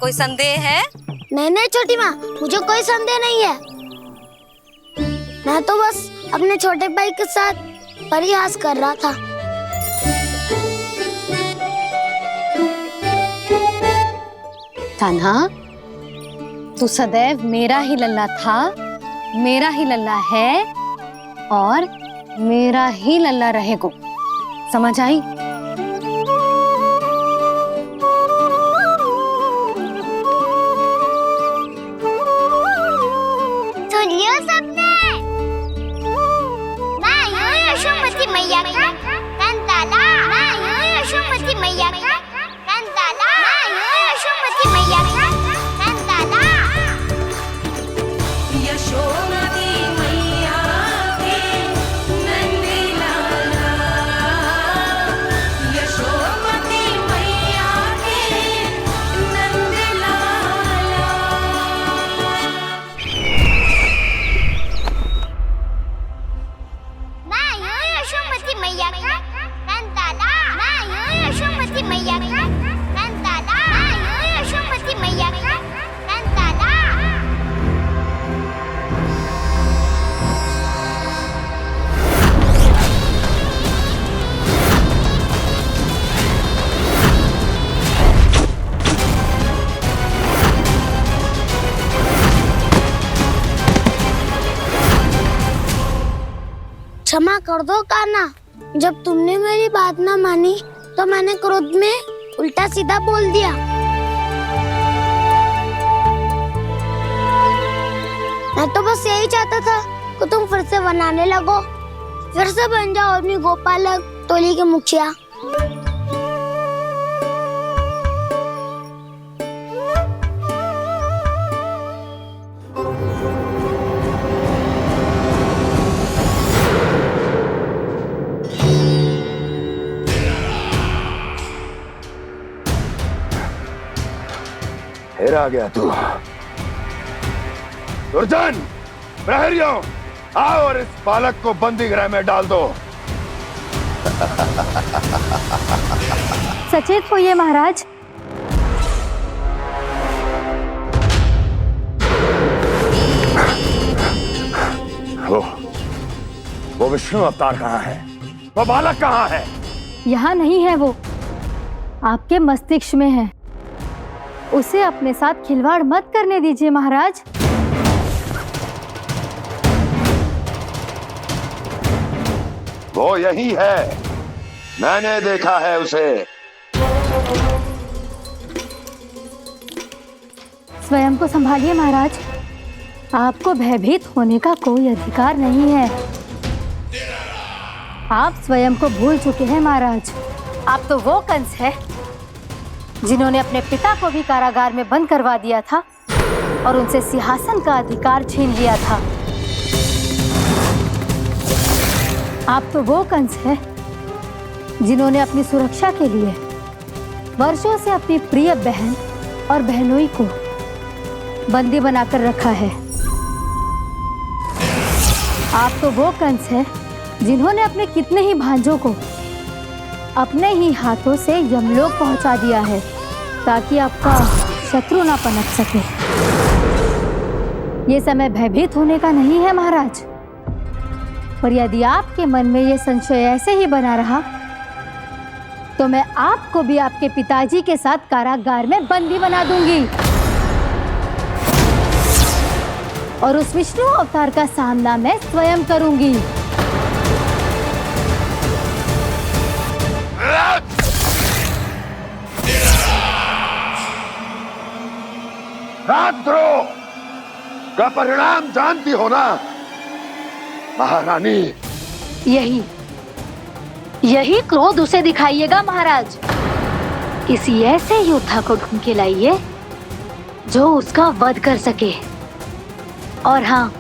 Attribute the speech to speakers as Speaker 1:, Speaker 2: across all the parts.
Speaker 1: कोई संदेह है?
Speaker 2: नहीं नहीं छोटी माँ, मुझे कोई संदेह नहीं है। मैं तो बस अपने छोटे भाई के साथ परिहास कर रहा था।
Speaker 3: कान्हा, तू सदैव मेरा ही लल्ला था, मेरा ही लल्ला है और मेरा ही लल्ला रहेगा। समझ आई?
Speaker 2: सुन लियो सबने, मैं हूँ यशोमती मैया का कंताला, मैं हूँ यशोमती मैया का कंताला, मैं हूँ यशोमती मैया का कंताला।
Speaker 4: यशोमती मैया के नंदी लाला, यशोमती मैया के नंदी लाला।
Speaker 2: मैं हूँ यशोमती मैया का कंताला, मैं हूँ यशोमती मैया का कंताला, मैं हूँ यशोमती मैया का कंताला। क्षमा कर दो कान्हा, जब तुमने मेरी बात ना मानी तो मैंने क्रोध में उल्टा सीधा बोल दिया। मैं तो बस यही चाहता था कि तुम फिर से बनाने लगो, फिर से बन जाओ अपनी गोपालक टोली के मुखिया।
Speaker 5: फिर आ गया तू। दुर्जन, प्रहरियों, आओ और इस बालक को बंदी गृह में डाल दो।
Speaker 3: सचेत होइए महाराज।
Speaker 5: वो विष्णु अवतार कहाँ है? वो बालक कहाँ है?
Speaker 3: यहाँ नहीं है वो, आपके मस्तिष्क में है। उसे अपने साथ खिलवाड़ मत करने दीजिए महाराज।
Speaker 5: वो यही है, मैंने देखा है उसे।
Speaker 3: स्वयं को संभालिए महाराज, आपको भयभीत होने का कोई अधिकार नहीं है। आप स्वयं को भूल चुके हैं महाराज। आप तो वो कंस है जिन्होंने अपने पिता को भी कारागार में बंद करवा दिया था और उनसे सिंहासन का अधिकार छीन लिया था। आप तो वो कंस है जिन्होंने अपनी सुरक्षा के लिए वर्षों से अपनी प्रिय बहन और बहनोई को बंदी बनाकर रखा है। आप तो वो कंस है जिन्होंने अपने कितने ही भांजों को अपने ही हाथों से यमलोक पहुंचा दिया है ताकि आपका शत्रु ना पनप सके। ये समय भयभीत होने का नहीं है महाराज, पर यदि आपके मन में ये संशय ऐसे ही बना रहा तो मैं आपको भी आपके पिताजी के साथ कारागार में बंदी बना दूंगी और उस विष्णु अवतार का सामना मैं स्वयं करूंगी।
Speaker 5: राजद्रोह का परिणाम जानती हो ना महारानी?
Speaker 3: यही क्रोध उसे दिखाइएगा महाराज। किसी ऐसे योद्धा को ढूंढ के लाइए जो उसका वध कर सके, और हाँ,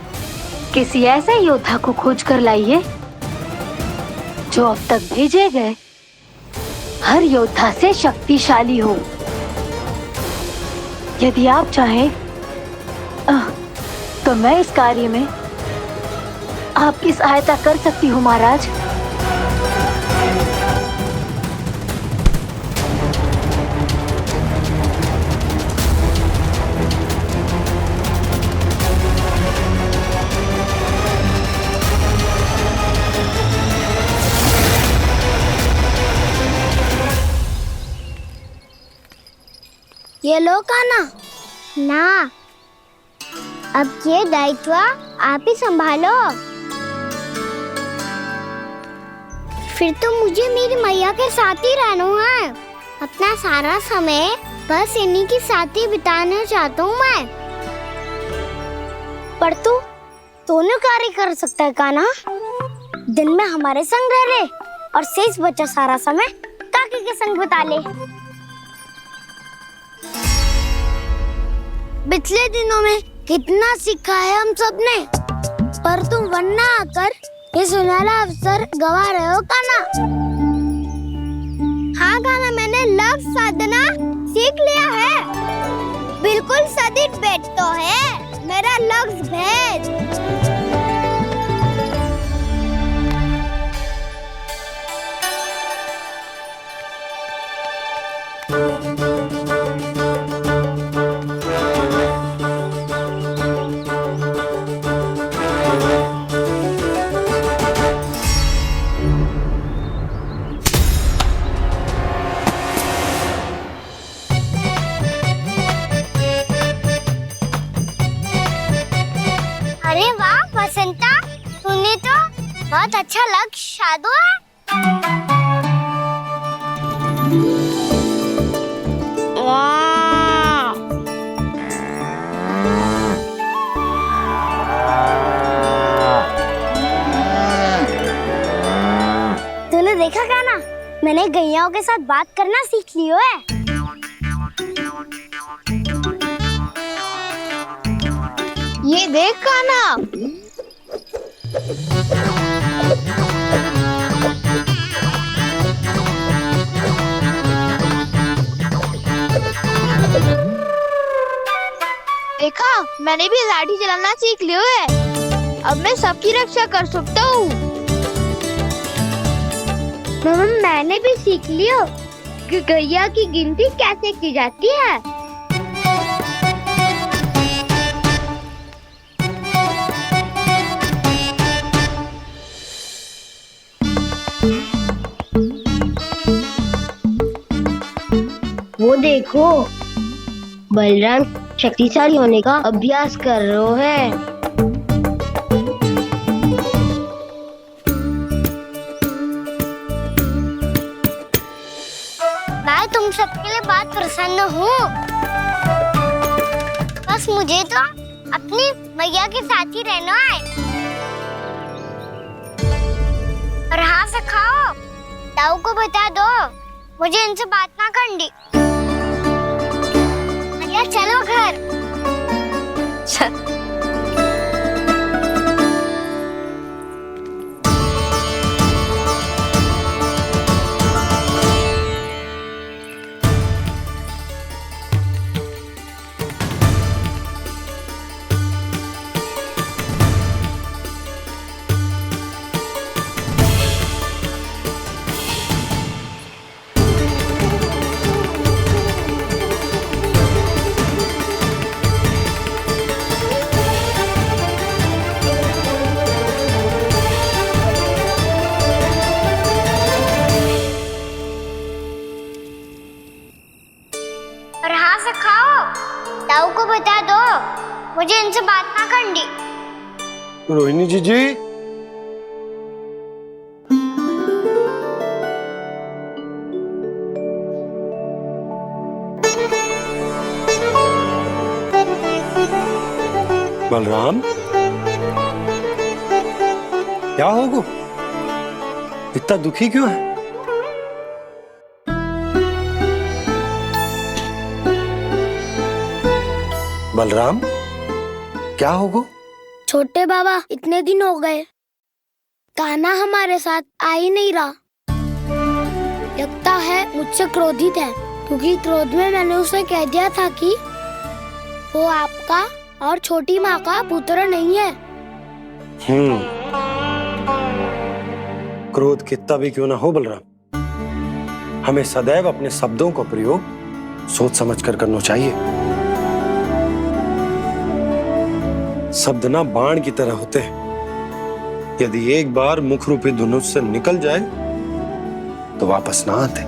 Speaker 3: किसी ऐसे योद्धा को खोज कर लाइए जो अब तक भेजे गए हर योद्धा से शक्तिशाली हो। यदि आप चाहें तो मैं इस कार्य में आपकी सहायता कर सकती हूँ महाराज।
Speaker 2: ये लो कान्हा। ना, अब ये दायित्व आप ही संभालो। फिर तो मुझे मेरी मैया के साथ ही रहना है। अपना सारा समय बस इन्हीं के साथ ही बिताना चाहता हूँ मैं। पर तू दोनों कार्य कर सकता है कान्हा। दिन में हमारे संग रह ले और शेष बचा सारा समय काकी के संग बिता ले। पिछले दिनों में कितना सीखा है हम सब ने, पर तुम वरना आकर ये सुनहरा अवसर गवा रहे हो कान्हा। हाँ कान्हा, मैंने लफ्ज़ साधना सीख लिया है। बिल्कुल सदित भेद तो है मेरा लफ्ज़ भेद। अरे वाह बसंता, तूने तो बहुत अच्छा लक्ष्य साधा है। वाह! तूने देखा कान्हा, मैंने गैयाओं के साथ बात करना सीख लियो है। ये देख कान्हा।
Speaker 1: देखा, मैंने भी लाठी चलाना सीख लिया है। अब मैं सबकी रक्षा कर सकता हूँ।
Speaker 2: मैंने भी सीख लियो कि गैया की गिनती कैसे की जाती है।
Speaker 6: वो देखो, बलराम शक्तिशाली होने का अभ्यास कर रहे हैं।
Speaker 2: मैं तुम सबके लिए बहुत प्रसन्न हूँ। बस मुझे तो अपनी मैया के साथ ही रहना है। और हाँ से खाओ, ताऊ को बता दो मुझे इनसे बात ना करनी। मैया चलो घर। और हाँ से खाओ, ताऊ को बता दो मुझे इनसे बात ना करनी।
Speaker 5: रोहिणी जी बलराम, क्या होगा? इतना दुखी क्यों है? बलराम, क्या होगा?
Speaker 2: छोटे बाबा, इतने दिन हो गए कान्हा हमारे साथ आ ही नहीं रहा। लगता है मुझसे क्रोधित है, क्योंकि क्रोध में मैंने उसे कह दिया था कि वो आपका और छोटी माँ का पुत्र नहीं है।
Speaker 5: क्रोध कितना भी क्यों ना हो बलराम, हमें सदैव अपने शब्दों का प्रयोग सोच समझकर करना चाहिए। शब्द ना बाण की तरह होते हैं, यदि एक बार मुख रूपी धनुष से निकल जाए तो वापस ना आते।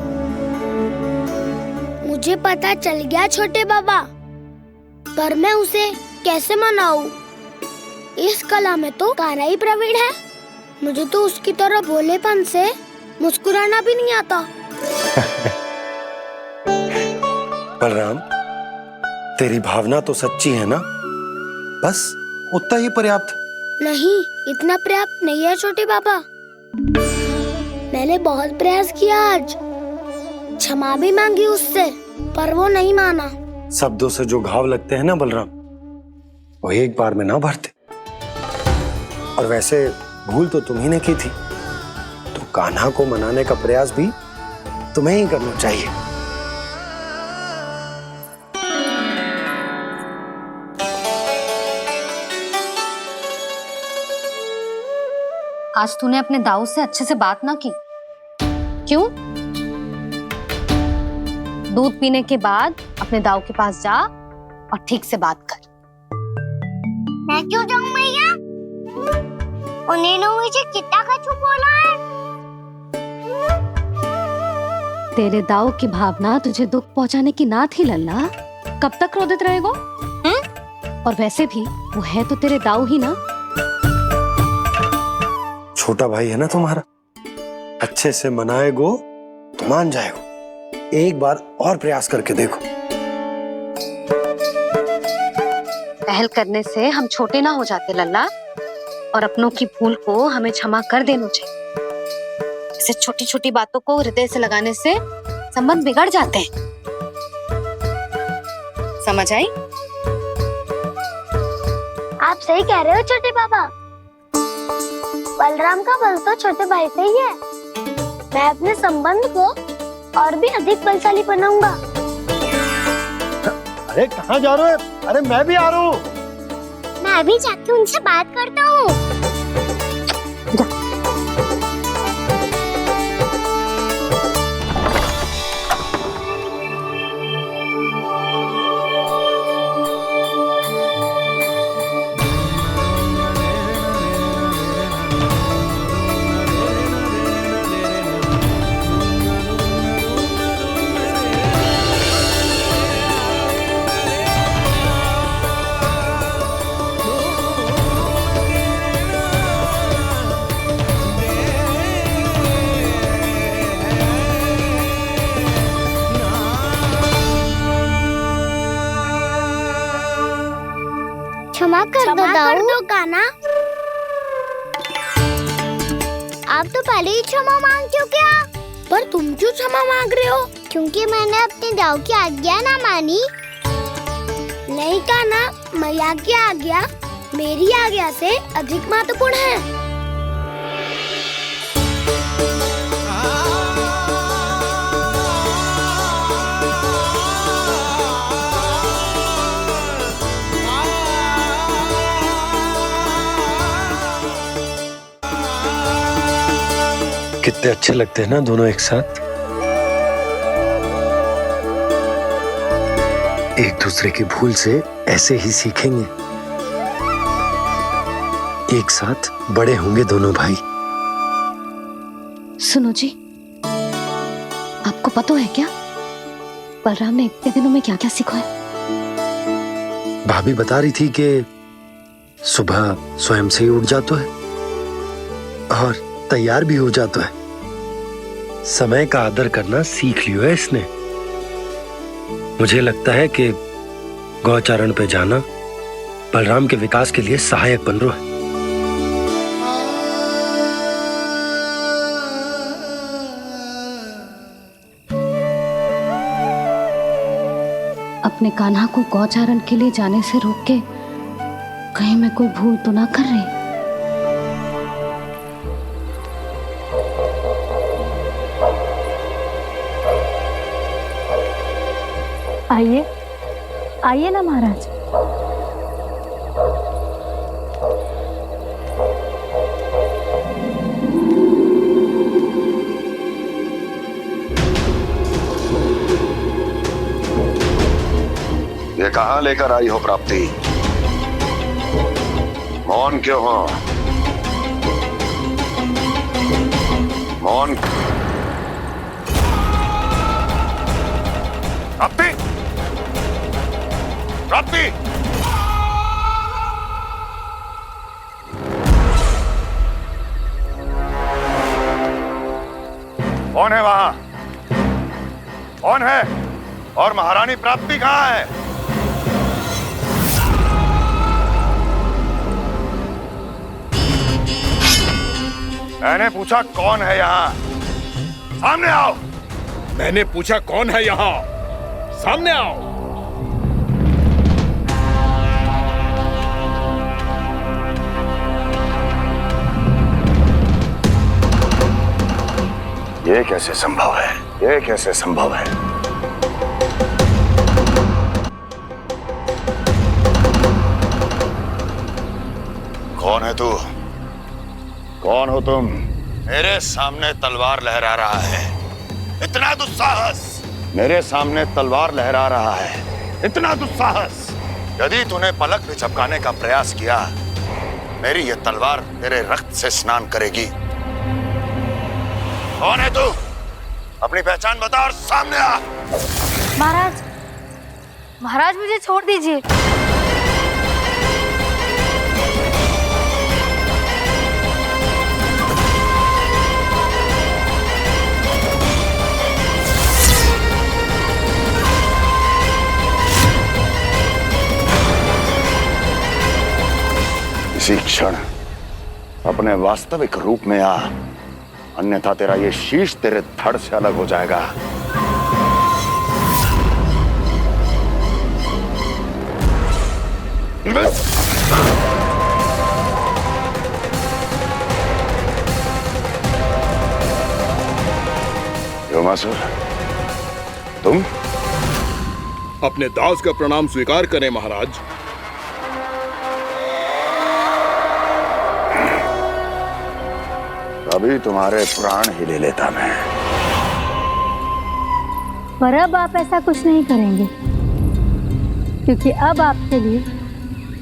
Speaker 2: मुझे पता चल गया छोटे बाबा, पर मैं उसे कैसे मनाऊं? इस कला में तो कान्हा ही प्रवीण है। मुझे तो उसकी तरह भोलेपन से मुस्कुराना भी नहीं आता।
Speaker 5: बलराम, तेरी भावना तो सच्ची है ना? बस उतना ही पर्याप्त।
Speaker 2: नहीं, इतना पर्याप्त नहीं है छोटे बाबा। मैंने बहुत प्रयास किया आज, क्षमा भी मांगी उससे, पर वो नहीं माना।
Speaker 5: शब्दों से जो घाव लगते हैं ना बलराम, वो एक बार में ना भरते। और वैसे भूल तो तुम्ही ने की थी, तो कान्हा को मनाने का प्रयास भी तुम्हें ही करना चाहिए।
Speaker 3: आज तूने अपने दाऊ से अच्छे से बात ना की। क्यों? दूध पीने के बाद अपने दाऊ के पास जा और ठीक से बात कर।
Speaker 2: मैं क्यों जाऊं मैया? उन्होंने मुझे कितना कछु बोला है।
Speaker 3: तेरे दाऊ की भावना तुझे दुख पहुंचाने की ना थी लल्ला। कब तक क्रोधित रहेगो? और वैसे भी वो है तो तेरे दाऊ ही ना।
Speaker 5: छोटा भाई है ना तुम्हारा, अच्छे से मनाएगो तो मान जाएगो। एक बार और प्रयास करके देखो।
Speaker 3: पहल करने से हम छोटे ना हो जाते लल्ला, और अपनों की भूल को हमें क्षमा कर देना चाहिए। ऐसे छोटी छोटी बातों को हृदय से लगाने से संबंध बिगड़ जाते हैं। समझ आई?
Speaker 2: आप सही कह रहे हो छोटे बाबा। बलराम का बल तो छोटे भाई से ही है। मैं अपने संबंध को और भी अधिक बलशाली बनाऊंगा।
Speaker 5: अरे कहाँ जा रहे हो? अरे मैं भी आ रहा हूँ।
Speaker 2: मैं भी जाके उनसे बात करता हूँ। क्षमा कर दो कान्हा। आप तो पहले ही क्षमा मांगते हो क्या? पर तुम क्यों क्षमा मांग रहे हो? क्योंकि मैंने अपने दाऊ की आज्ञा ना मानी। नहीं कान्हा, मैया की आज्ञा मेरी आज्ञा से अधिक महत्वपूर्ण है।
Speaker 5: कितने अच्छे लगते हैं ना दोनों एक साथ। एक दूसरे की भूल से ऐसे ही सीखेंगे। एक साथ बड़े होंगे दोनों भाई।
Speaker 3: सुनो जी, आपको पता है क्या बलराम ने इतने दिनों में क्या क्या सीखा है?
Speaker 5: भाभी बता रही थी कि सुबह स्वयं से ही उठ जाता है और तैयार भी हो जाता है। समय का आदर करना सीख लियो है इसने। मुझे लगता है कि गौचारण पे जाना बलराम के विकास के लिए सहायक बन रहा है।
Speaker 3: अपने कान्हा को गौचारण के लिए जाने से रोक के कहीं मैं कोई भूल तो ना कर रही? आइए आइए ना महाराज।
Speaker 7: ये कहाँ लेकर आई हो प्राप्ति? मौन क्यों हो? मौन। प्राप्ति, प्राप्ति, कौन है वहां? कौन है? और महारानी प्राप्ति कहां है? मैंने पूछा कौन है यहाँ? सामने आओ।
Speaker 8: मैंने पूछा कौन है यहाँ? सामने आओ।
Speaker 7: ये कैसे संभव है? ये कैसे संभव है? कौन है तू? कौन हो तुम? मेरे सामने तलवार लहरा रहा है। इतना दुस्साहस! मेरे सामने तलवार लहरा रहा है। इतना दुस्साहस! यदि तूने पलक भी झपकाने का प्रयास किया, मेरी ये तलवार तेरे रक्त से स्नान करेगी। कौन है तू? अपनी पहचान बता और सामने आ।
Speaker 3: महाराज, महाराज मुझे छोड़ दीजिए।
Speaker 7: इसी क्षण अपने वास्तविक रूप में आ, अन्यथा तेरा ये शीश तेरे धड़ से अलग हो जाएगा। योमासुर, तुम?
Speaker 8: अपने दास का प्रणाम स्वीकार करें महाराज।
Speaker 7: अभी तुम्हारे प्राण ही ले लेता मैं।
Speaker 3: पर अब आप ऐसा कुछ नहीं करेंगे, क्योंकि अब आपके लिए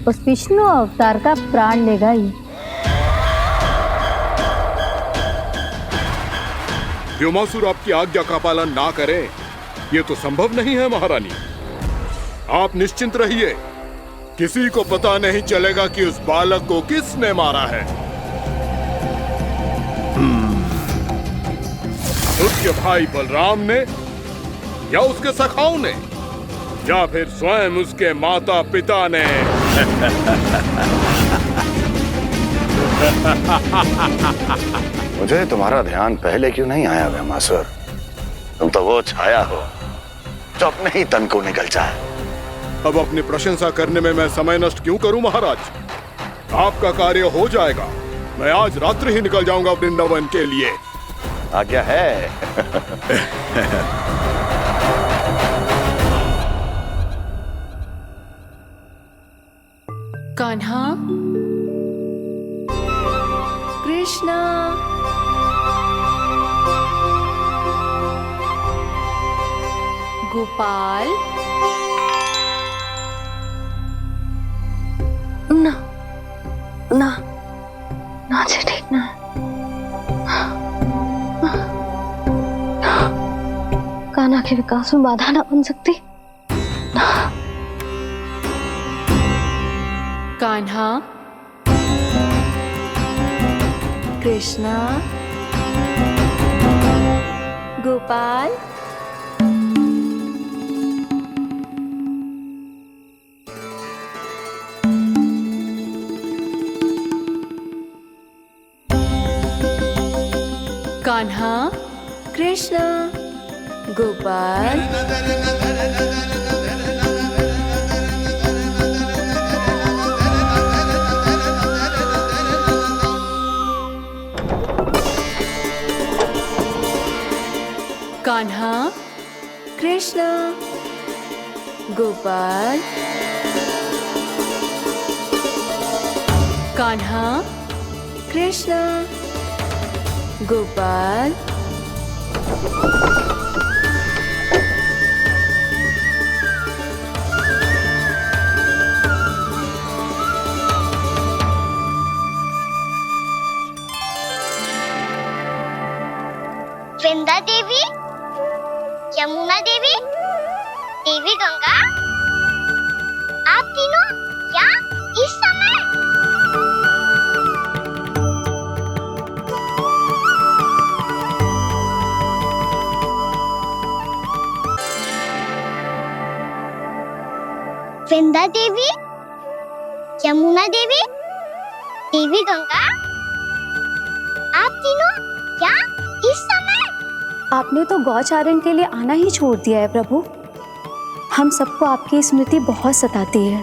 Speaker 3: उस विष्णु अवतार का प्राण लेगा ही।
Speaker 8: व्योमासुर आपकी आज्ञा का पालन ना करे, ये तो संभव नहीं है महारानी। आप निश्चिंत रहिए, किसी को पता नहीं चलेगा कि उस बालक को किसने मारा है। उसके भाई बलराम ने, या उसके सखाओं ने, या फिर स्वयं उसके माता पिता ने।
Speaker 7: मुझे तुम्हारा ध्यान पहले क्यों नहीं आया व्योमासुर? तुम तो वो छाया हो जो अपने ही तन को निगल जाए।
Speaker 8: अब अपनी प्रशंसा करने में मैं समय नष्ट क्यों करूं महाराज? आपका कार्य हो जाएगा। मैं आज रात्रि ही निकल जाऊंगा वृंदावन के लिए।
Speaker 7: आज्ञा है।
Speaker 4: कान्हा, कृष्णा, गोपाल।
Speaker 3: ना ना ना जी, ठीक ना। कान्हा के विकास में बाधा ना बन सकती।
Speaker 4: कान्हा, कृष्णा, गोपाल। कान्हा, कृष्णा, गोपाल। कान्हा, कृष्णा, गोपाल। कान्हा, कृष्णा, गोपाल।
Speaker 2: वृंदा देवी, यमुना देवी,
Speaker 6: देवी गंगा, आप तीनों क्या इस समय? वृंदा देवी, यमुना देवी, देवी गंगा, आप तीनों क्या इस समय?
Speaker 9: आपने तो गौचारण के लिए आना ही छोड़ दिया है प्रभु। हम सबको आपकी स्मृति बहुत सताती है।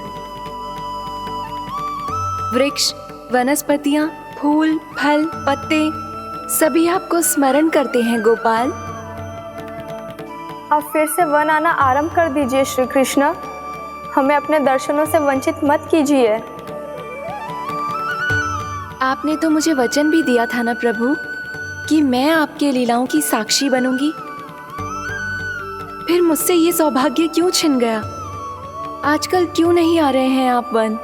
Speaker 4: वृक्ष, वनस्पतियाँ, फूल, फल, पत्ते सभी आपको स्मरण करते हैं गोपाल।
Speaker 10: अब फिर से वन आना आरंभ कर दीजिए श्री कृष्ण। हमें अपने दर्शनों से वंचित मत कीजिए।
Speaker 4: आपने तो मुझे वचन भी दिया था ना प्रभु कि मैं आपके लीलाओं की साक्षी बनूंगी। फिर मुझसे ये सौभाग्य क्यों छिन गया? आजकल क्यों नहीं आ रहे हैं आप वन?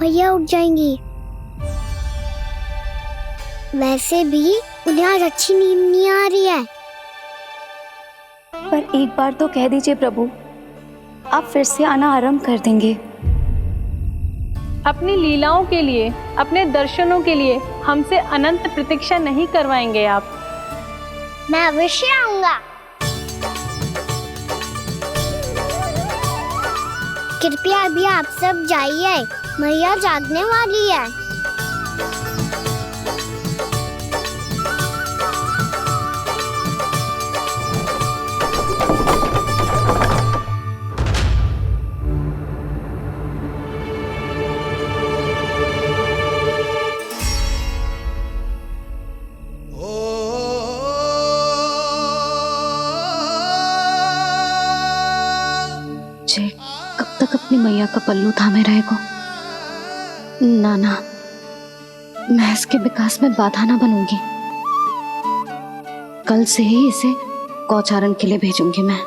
Speaker 2: भैया उठ जाएंगी। वैसे भी उन्हें आज अच्छी नींद नहीं आ रही है।
Speaker 9: पर एक बार तो कह दीजिए प्रभु, आप फिर से आना आरंभ कर देंगे।
Speaker 11: अपनी लीलाओं के लिए, अपने दर्शनों के लिए हमसे अनंत प्रतीक्षा नहीं करवाएंगे आप?
Speaker 2: मैं अवश्य आऊंगा। कृपया अभी आप सब जाइए, मैया जागने वाली है।
Speaker 3: जय कब तक अपनी मैया का पल्लू थामे रहेगा? ना ना, मैं इसके विकास में बाधा ना बनूंगी। कल से ही इसे गौचारण के लिए भेजूंगी मैं।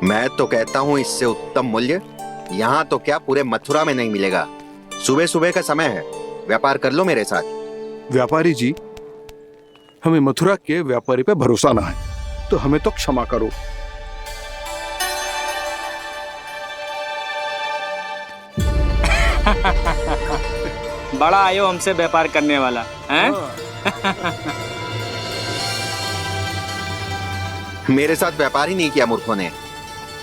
Speaker 12: मैं तो कहता हूँ इससे उत्तम मूल्य यहाँ तो क्या पूरे मथुरा में नहीं मिलेगा। सुबह सुबह का समय है, व्यापार कर लो मेरे साथ।
Speaker 8: व्यापारी जी, हमें मथुरा के व्यापारी पे भरोसा ना है, तो हमें तो क्षमा करो।
Speaker 13: बड़ा आयो हमसे व्यापार करने वाला हैं?
Speaker 12: मेरे साथ व्यापार ही नहीं किया मूर्खों ने।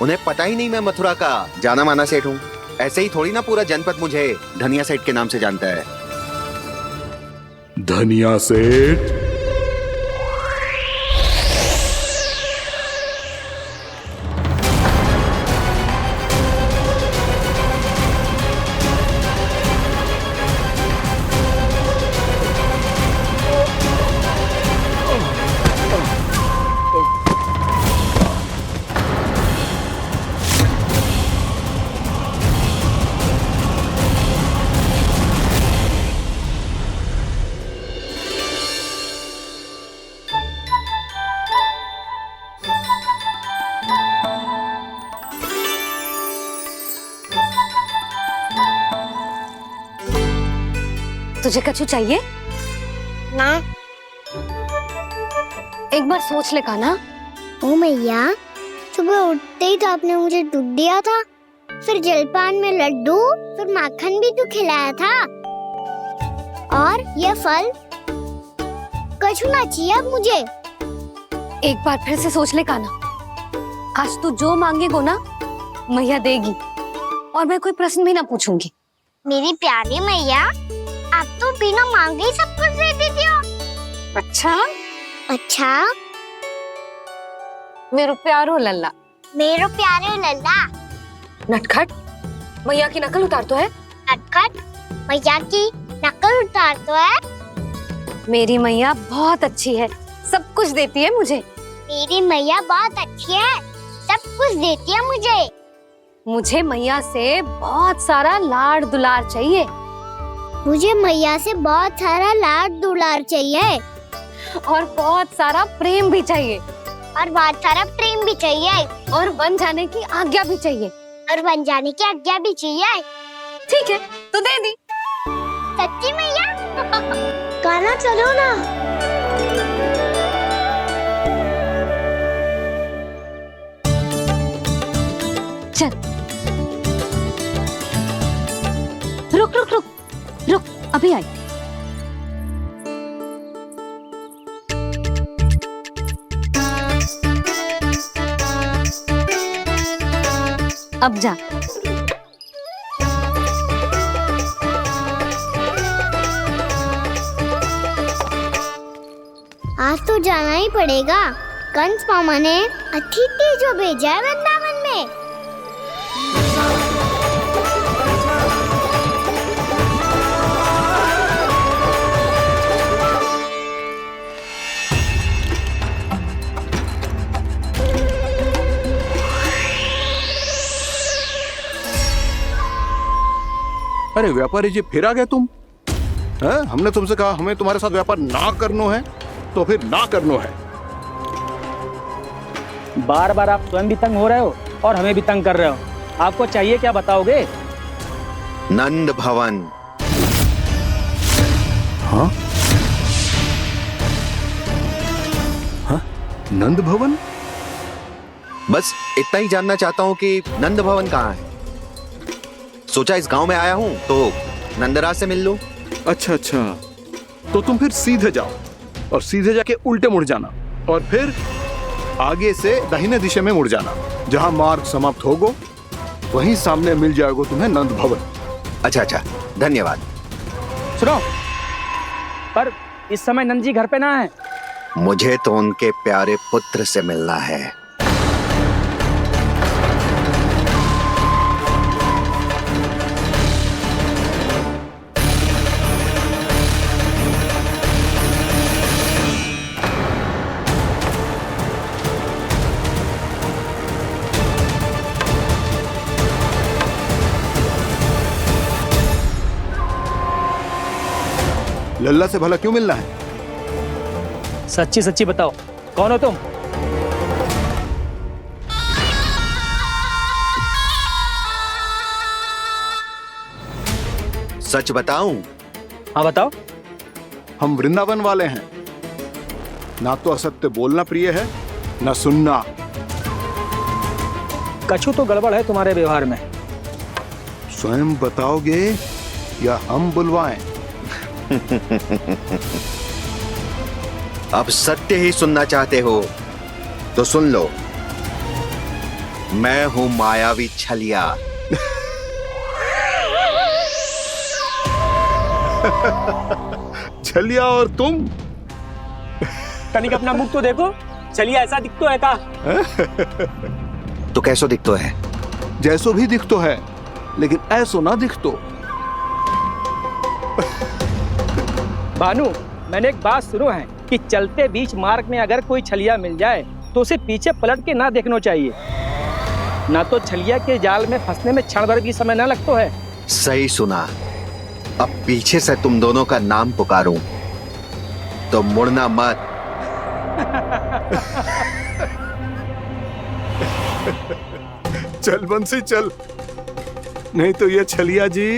Speaker 12: उन्हें पता ही नहीं मैं मथुरा का जाना माना सेठ हूँ। ऐसे ही थोड़ी ना पूरा जनपद मुझे धनिया सेठ के नाम से जानता है।
Speaker 8: धनिया सेठ?
Speaker 3: तुझे कछु चाहिए?
Speaker 2: ना।
Speaker 3: एक बार सोच ले कान्हा।
Speaker 2: ओ मैया, सुबह उठते ही तो आपने मुझे दूध दिया था, फिर जलपान में लड्डू, फिर माखन भी तो खिलाया था। और ये फल कछु ना चाहिए अब मुझे।
Speaker 3: एक बार फिर से सोच ले कान्हा। आज तू जो मांगेगो ना, मैया देगी, और मैं कोई प्रश्न भी ना पूछूंगी।
Speaker 2: मेरी प्यारी मैया, आप तो बिना मांगे ही सब कुछ दे देती हो।
Speaker 3: अच्छा
Speaker 2: अच्छा,
Speaker 3: मेरो प्यारो लल्ला।
Speaker 2: मेरो प्यारे लल्ला।
Speaker 3: नटखट, मैया की नकल उतार तो है।
Speaker 2: नटखट, मैया की नकल उतार तो है।
Speaker 9: मेरी मैया बहुत अच्छी है, सब कुछ देती है मुझे।
Speaker 6: मेरी मैया बहुत अच्छी है, सब कुछ देती है मुझे।
Speaker 9: मुझे मैया से बहुत सारा लाड दुलार चाहिए।
Speaker 6: मुझे मैया से बहुत सारा लाड दुलार चाहिए
Speaker 9: और बहुत सारा प्रेम भी चाहिए।
Speaker 6: और बहुत सारा प्रेम भी चाहिए।
Speaker 9: और बन जाने की आज्ञा भी चाहिए।
Speaker 6: और बन जाने की आज्ञा भी चाहिए।
Speaker 9: ठीक है, तो दे दी।
Speaker 6: सच्ची मैया?
Speaker 2: गाना चलो ना।
Speaker 3: चल, रुक रुक रुक रुक, अभी आई। अब जा।
Speaker 6: आज तो जाना ही पड़ेगा। कंस मामा ने अतिथि जो भेजा है वृंदावन में।
Speaker 8: अरे व्यापारी जी, फिर आ गए तुम? हैं? हमने तुमसे कहा हमें तुम्हारे साथ व्यापार ना करना है, तो फिर ना करना है।
Speaker 13: बार बार आप स्वयं भी तंग हो रहे हो और हमें भी तंग कर रहे हो। आपको चाहिए क्या बताओगे?
Speaker 12: नंद भवन।
Speaker 8: हाँ? हाँ? नंद भवन?
Speaker 12: बस इतना ही जानना चाहता हूँ कि नंद भवन कहाँ है। सोचा इस गांव में आया हूँ तो नंदराज से मिल लूं।
Speaker 8: अच्छा अच्छा, तो तुम फिर सीधे जाओ और सीधे जाके उल्टे मुड़ जाना और फिर आगे से दाहिने दिशा में मुड़ जाना। जहाँ मार्ग समाप्त होगा वहीं सामने मिल जाएगा तुम्हें नंद भवन।
Speaker 12: अच्छा अच्छा, धन्यवाद।
Speaker 13: सुनो, पर इस समय नंद जी घर पे ना है।
Speaker 12: मुझे तो उनके प्यारे पुत्र से मिलना है।
Speaker 8: लल्ला से भला क्यों मिलना है?
Speaker 13: सच्ची सच्ची बताओ, कौन हो तुम?
Speaker 12: सच बताऊं?
Speaker 13: हाँ बताओ।
Speaker 8: हम वृंदावन वाले हैं। ना तो असत्य बोलना प्रिय है, ना सुनना।
Speaker 13: कछु तो गड़बड़ है तुम्हारे व्यवहार में।
Speaker 8: स्वयं बताओगे या हम बुलवाएं?
Speaker 12: अब सत्य ही सुनना चाहते हो तो सुन लो। मैं हूं मायावी छलिया।
Speaker 8: छलिया और तुम?
Speaker 13: तनिक अपना मुख तो देखो, छलिया ऐसा दिखतो है का?
Speaker 12: तो कैसो दिखतो है?
Speaker 8: जैसो भी दिखतो है, लेकिन ऐसो ना दिखतो।
Speaker 13: भानु, मैंने एक बात सुनो है कि चलते बीच मार्ग में अगर कोई छलिया मिल जाए तो उसे पीछे पलट के ना देखना चाहिए। ना तो छलिया के जाल में फंसने में क्षण भर भी समय ना लगता है।
Speaker 12: सही सुना। अब पीछे से तुम दोनों का नाम पुकारूं तो मुड़ना मत।
Speaker 8: चल बंसी चल, नहीं तो ये छलिया जी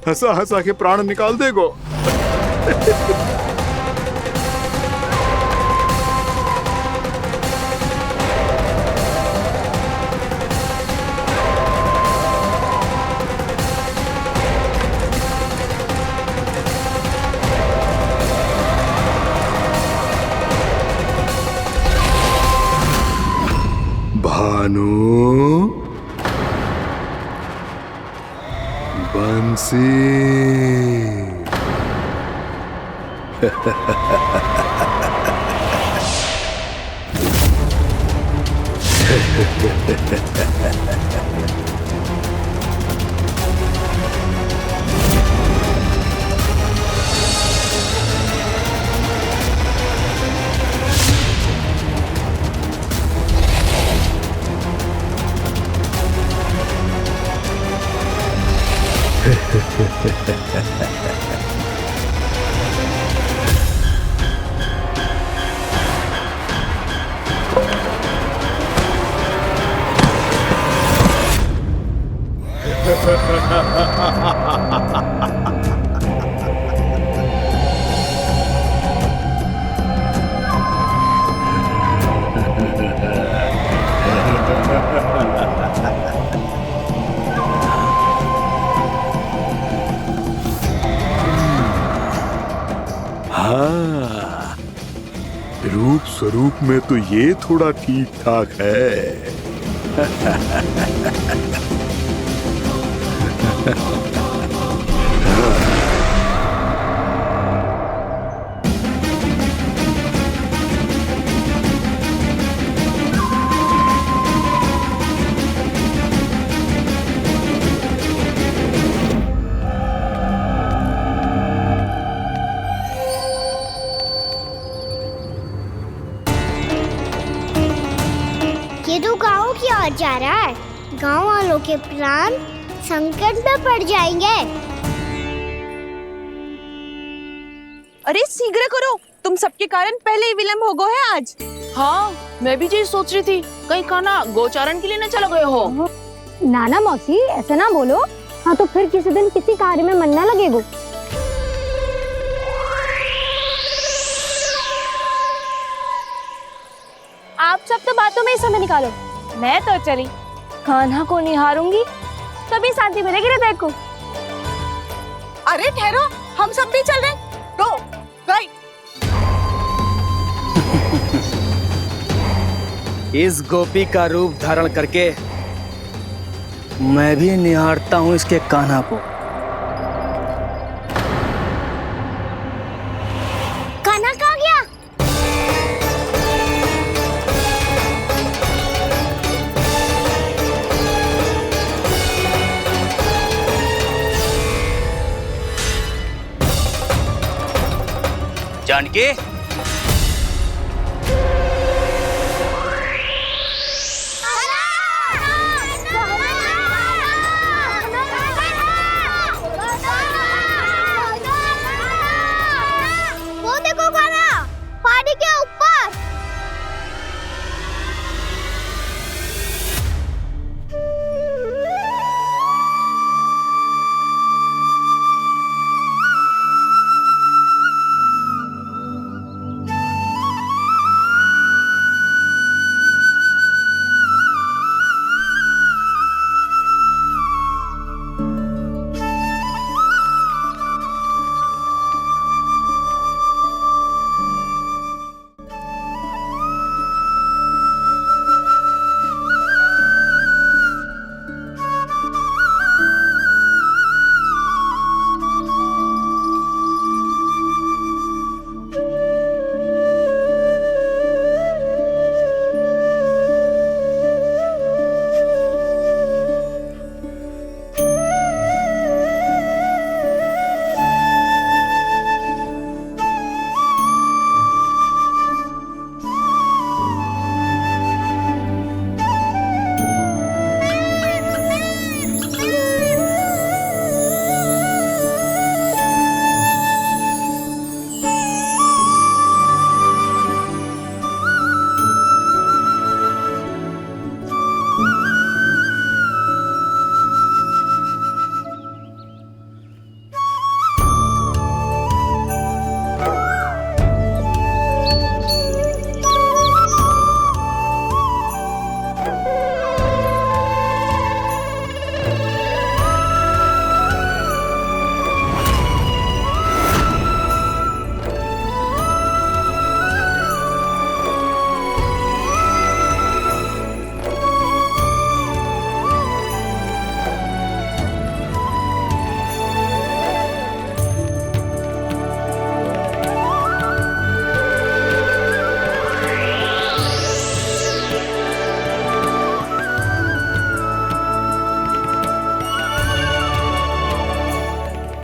Speaker 8: हंसा हंसा के प्राण निकाल देगो। भानु, बंसी। हाँ, रूप स्वरूप में तो ये थोड़ा ठीक ठाक है।
Speaker 6: ये तो गाँव की ओर जा रहा है। गाँव वालों के प्राण संकट में पड़ जाएंगे।
Speaker 14: अरे शीघ्र करो, तुम सबके कारण पहले ही विलंब हो गया है आज। हाँ, मैं भी यही सोच रही थी, कहीं खाना गोचारण के लिए न चले गए हो।
Speaker 2: नाना मौसी ऐसे ना बोलो। हाँ तो फिर किसी दिन किसी कार्य में मन ना लगेगा।
Speaker 14: आप सब तो बातों में ही समय निकालो। मैं तो चली कान्हा को निहारूंगी, तभी शांति मिलेगी हृदय को। अरे ठहरो, हम सब भी चल रहे। रो, गई।
Speaker 13: इस गोपी का रूप धारण करके मैं भी निहारता हूँ इसके कान्हा को।
Speaker 6: कान्हा कहाँ गया?
Speaker 13: जानकी,
Speaker 6: वो देखो कान्हा, पहाड़ी के ऊपर।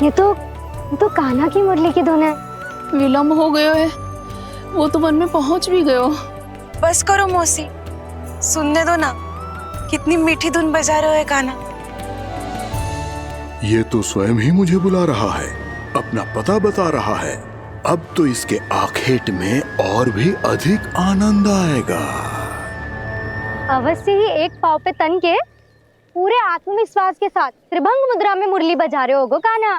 Speaker 2: ये तो कान्हा की मुरली की धुन है।
Speaker 14: विलंब हो गया है, वो तो वन में पहुंच भी गयो। बस करो मौसी, सुनने दो ना, कितनी मीठी धुन बजा रहे हो कान्हा।
Speaker 8: ये तो स्वयं ही मुझे बुला रहा है, अपना पता बता रहा है। अब तो इसके आखेट में और भी अधिक आनंद आएगा।
Speaker 2: अवश्य ही एक पाव पे तन के
Speaker 9: पूरे आत्मविश्वास के साथ त्रिभंग मुद्रा में मुरली बजा रहे होगो कान्हा।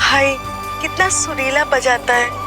Speaker 15: हाय, कितना सुरीला बजाता है।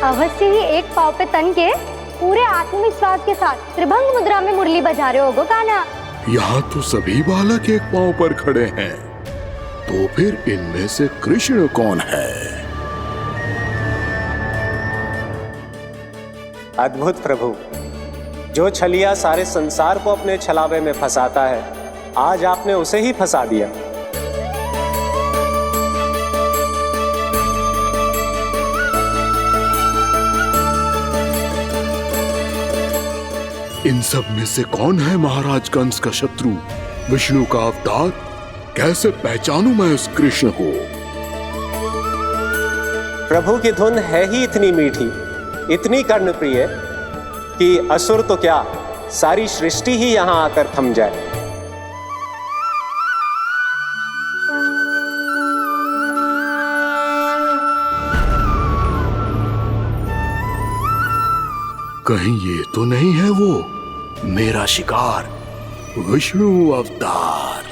Speaker 9: अवश्य ही एक पाव पे तन के पूरे आत्मविश्वास के साथ त्रिभंग मुद्रा में मुरली बजा रहे होगो कान्हा।
Speaker 8: यहाँ तो सभी बालक एक पांव पर खड़े हैं, तो फिर इनमें से कृष्ण कौन है?
Speaker 16: अद्भुत प्रभु, जो छलिया सारे संसार को अपने छलावे में फंसाता है, आज आपने उसे ही फंसा दिया।
Speaker 8: इन सब में से कौन है महाराज कंस का शत्रु, विष्णु का अवतार? कैसे पहचानूं मैं उस कृष्ण को?
Speaker 16: प्रभु की धुन है ही इतनी मीठी, इतनी कर्णप्रिय कि असुर तो क्या, सारी सृष्टि ही यहाँ आकर थम जाए।
Speaker 8: कहीं ये तो नहीं है वो मेरा शिकार, विष्णु अवतार?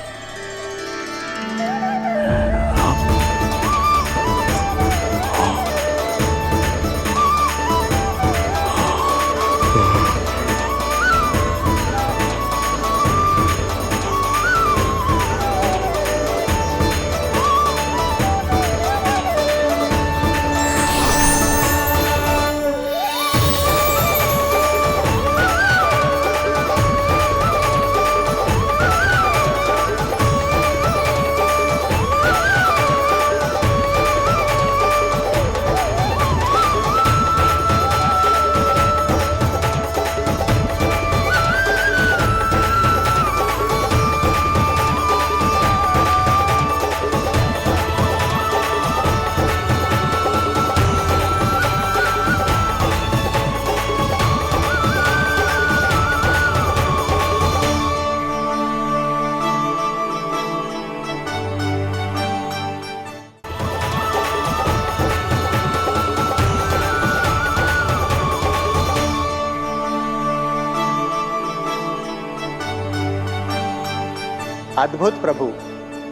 Speaker 16: अद्भुत प्रभु,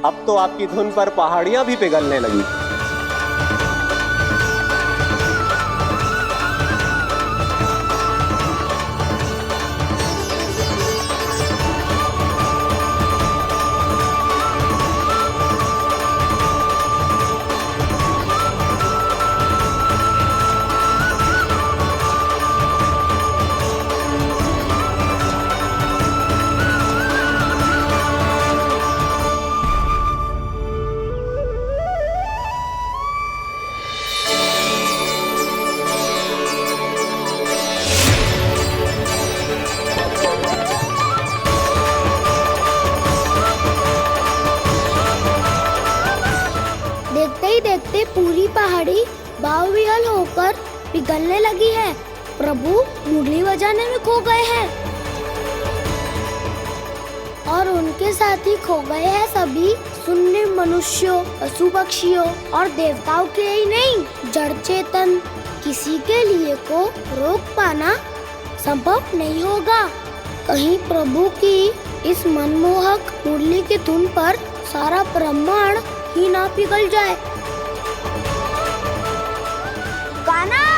Speaker 16: अब तो आपकी धुन पर पहाड़ियां भी पिघलने लगी।
Speaker 2: देखते ही देखते पूरी पहाड़ी बावविहल होकर पिघलने लगी है। प्रभु मुरली बजाने में खो गए हैं और उनके साथ ही खो गए हैं सभी सुनने मनुष्यों, पशु पक्षियों और देवताओं के ही नहीं, जड़ चेतन किसी के लिए को रोक पाना संभव नहीं होगा। कहीं प्रभु की इस मनमोहक मुरली की धुन पर सारा ब्रह्मांड ही ना पिघल जाए।
Speaker 6: गाना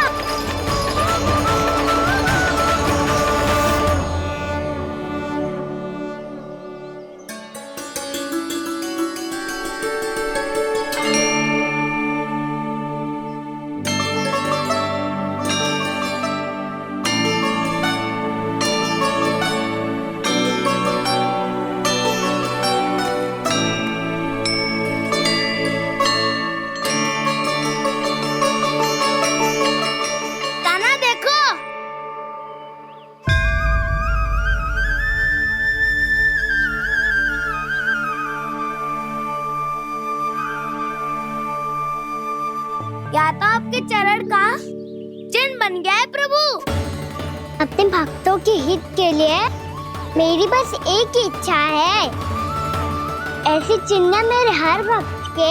Speaker 2: या तो आपके चरण का चिन्ह बन गया है प्रभु।
Speaker 6: अपने भक्तों के हित के लिए मेरी बस एक ही इच्छा है, ऐसी चिन्ह मेरे हर भक्त के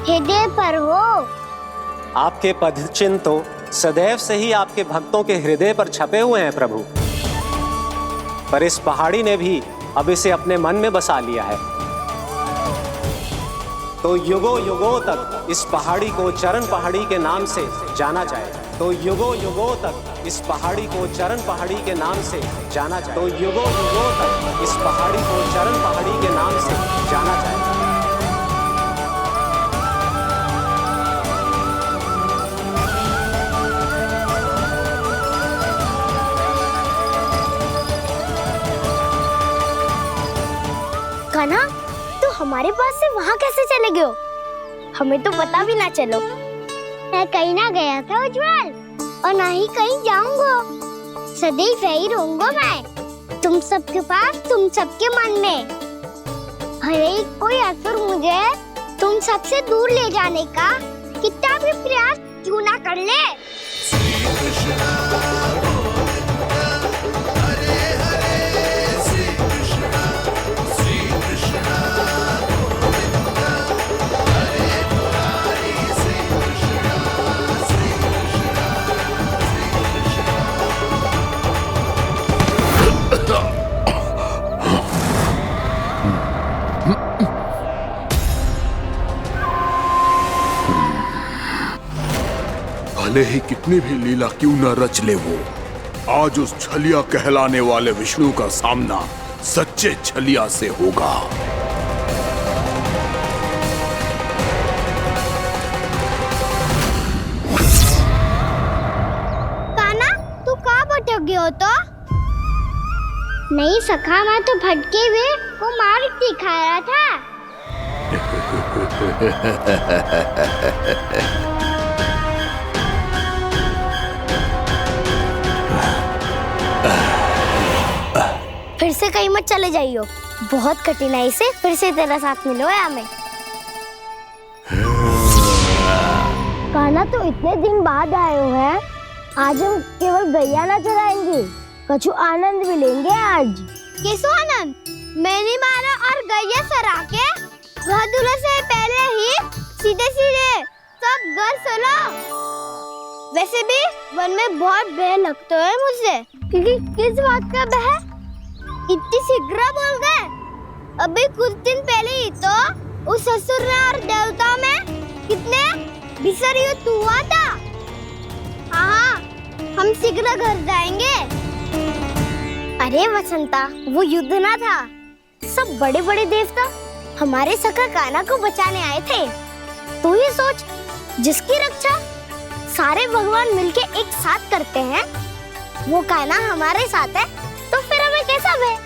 Speaker 6: हृदय पर हो।
Speaker 16: आपके पद चिन्ह तो सदैव से ही आपके भक्तों के हृदय पर छपे हुए हैं प्रभु, पर इस पहाड़ी ने भी अब इसे अपने मन में बसा लिया है। तो युगों युगों तक इस पहाड़ी को चरण पहाड़ी के नाम से जाना जाए। तो युगों युगों तक इस पहाड़ी को चरण पहाड़ी के नाम से जाना जाए। तो युगों युगों तक इस पहाड़ी को चरण पहाड़ी के नाम से जाना जाए।
Speaker 2: कान्हा, तू हमारे पास से वहाँ कैसे चले गए हो? हमें तो पता भी ना चलो।
Speaker 6: मैं कहीं ना गया था उज्जवल, और ना ही कहीं जाऊंगा। सदैव यही रहूंगा मैं, तुम सबके पास, तुम सबके मन में। भले ही कोई असुर मुझे तुम सबसे दूर ले जाने का कितना भी प्रयास क्यों ना कर ले।
Speaker 8: भले ही कितनी भी लीला क्यों न रच ले वो, आज उस छलिया कहलाने वाले विष्णु का सामना सच्चे छलिया से होगा।
Speaker 6: कान्हा, तू कहाँ भटक गए हो? तो नहीं सखा, मैं तो भटके हुए को मार्ग दिखा रहा था।
Speaker 2: फिर से कहीं मत चले जाइयो, बहुत कठिनाई से फिर से तेरा साथ मिलो है हमें। कान्हा, तो इतने दिन बाद आए हो हैं, आज हम केवल गैया ना चराएंगे, कछु आनंद भी लेंगे आज।
Speaker 6: किसो आनंद? मैंने मारा और गैया सरा के वह दूल्हे से पहले ही सीधे सीधे सब घर चलो। वैसे भी वन में बहुत भय लगता है मुझे। क्योंकि किस बात का भय? इतनी शीघ्र बोल गए। अभी कुछ दिन पहले ही तो उस ससुर में और देवता में कितने भीषण युद्ध हुआ था। हाँ, हम शीघ्र घर जाएंगे। अरे वसंता, वो युद्ध ना था, सब बड़े बड़े देवता हमारे सखा कान्हा को बचाने आए थे। तू ही सोच, जिसकी रक्षा सारे भगवान मिलके एक साथ करते हैं, वो कान्हा हमारे साथ है तो फिर हमें कैसा भय?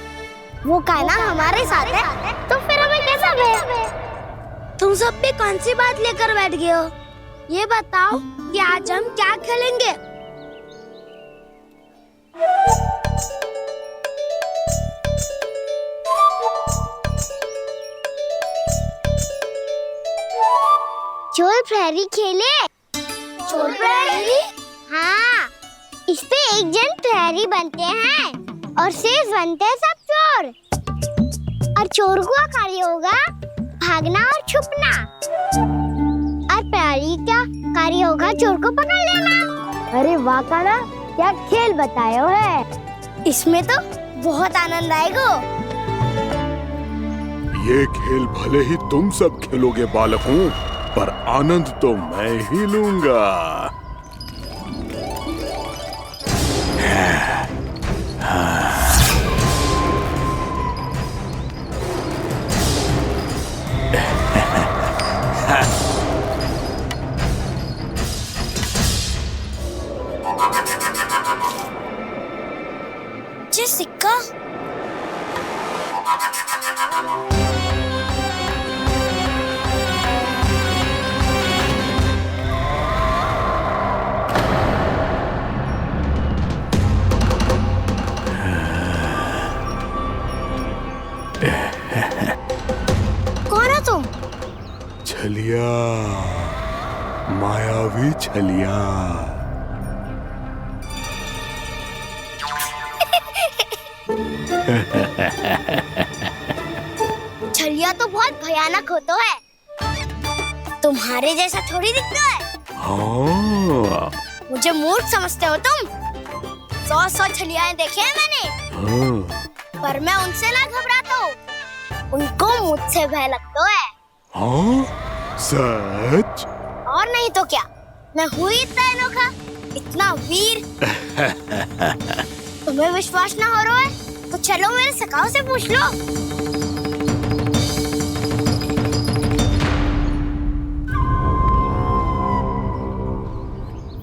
Speaker 6: वो कान्हा हमारे साथ है तो फिर हमें कैसा भय? तुम सब भी कौन सी बात लेकर बैठ गए हो? ये बताओ कि आज हम क्या खेलेंगे? चोर प्रहरी खेले? चोर प्रहरी? हाँ, इस पे एक जन प्रहरी बनते हैं और शेष बनते हैं सब चोर। और चोर का कार्य होगा भागना और छुपना, और प्रहरी का कार्य होगा चोर को पकड़ लेना। अरे वाह कान्हा, क्या खेल बताया है। इसमें तो बहुत आनंद आएगा।
Speaker 8: ये खेल भले ही तुम सब खेलोगे बालकों, पर आनंद तो मैं ही लूंगा।
Speaker 6: ये सिक्का कौन है तुम?
Speaker 8: छलिया, मायावी छलिया।
Speaker 6: छलिया तो बहुत भयानक होता है, तुम्हारे जैसा थोड़ी दिखता है।
Speaker 8: हाँ।
Speaker 6: मुझे मूर्ख समझते हो तुम? 100 छलियाएं देखे हैं मैंने।
Speaker 8: हाँ।
Speaker 6: पर मैं उनसे ना घबराता हूँ, उनको मुझसे भय लगता है।
Speaker 8: हाँ? सच?
Speaker 6: और नहीं तो क्या, मैं हूँ इतना अनोखा, इतना वीर। तुम्हें विश्वास ना हो रहा है तो चलो मेरे सखाओं से पूछ लो।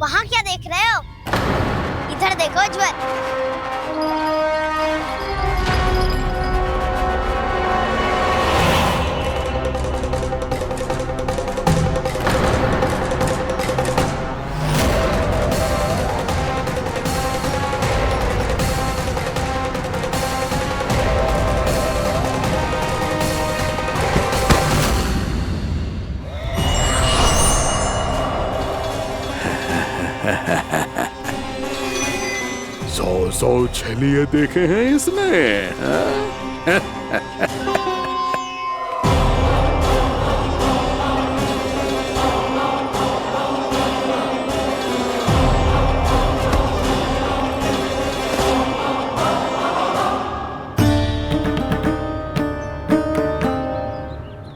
Speaker 6: वहाँ क्या देख रहे हो? इधर देखो उज्जवल।
Speaker 8: सौ छलिए देखे हैं इसने।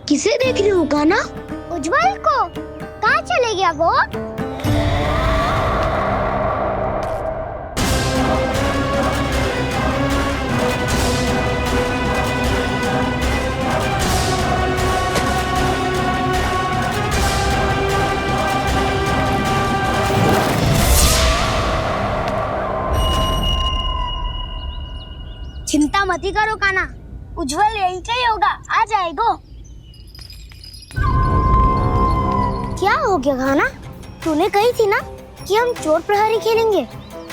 Speaker 6: किसे देख रही हो कान्हा? उज्जवल को। कहाँ चले गया वो? चिंता मत करो कान्हा, उज्जवल यहीं से ही होगा, आ जाएगा। क्या हो गया कान्हा? तूने कही थी ना कि हम चोर प्रहरी खेलेंगे,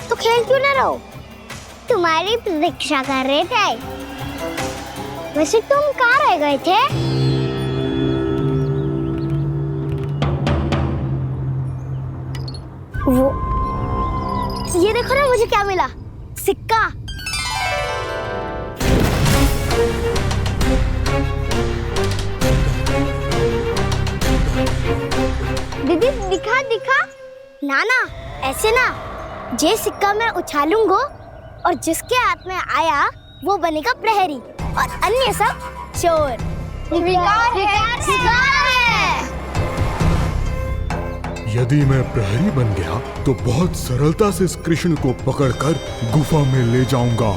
Speaker 6: तो खेल क्यों ना रहो? तुम्हारी प्रतीक्षा कर रहे थे। वैसे तुम कहाँ रह गए थे? वो ये देखो ना, मुझे क्या मिला? सिक्का। दीदी दिखा दिखा। ना ना, ऐसे ना, जे सिक्का मैं उछालूंगा और जिसके हाथ में आया वो बनेगा प्रहरी और अन्य सब चोर। स्वीकार है, स्वीकार है।
Speaker 8: यदि मैं प्रहरी बन गया तो बहुत सरलता से इस कृष्ण को पकड़कर गुफा में ले जाऊंगा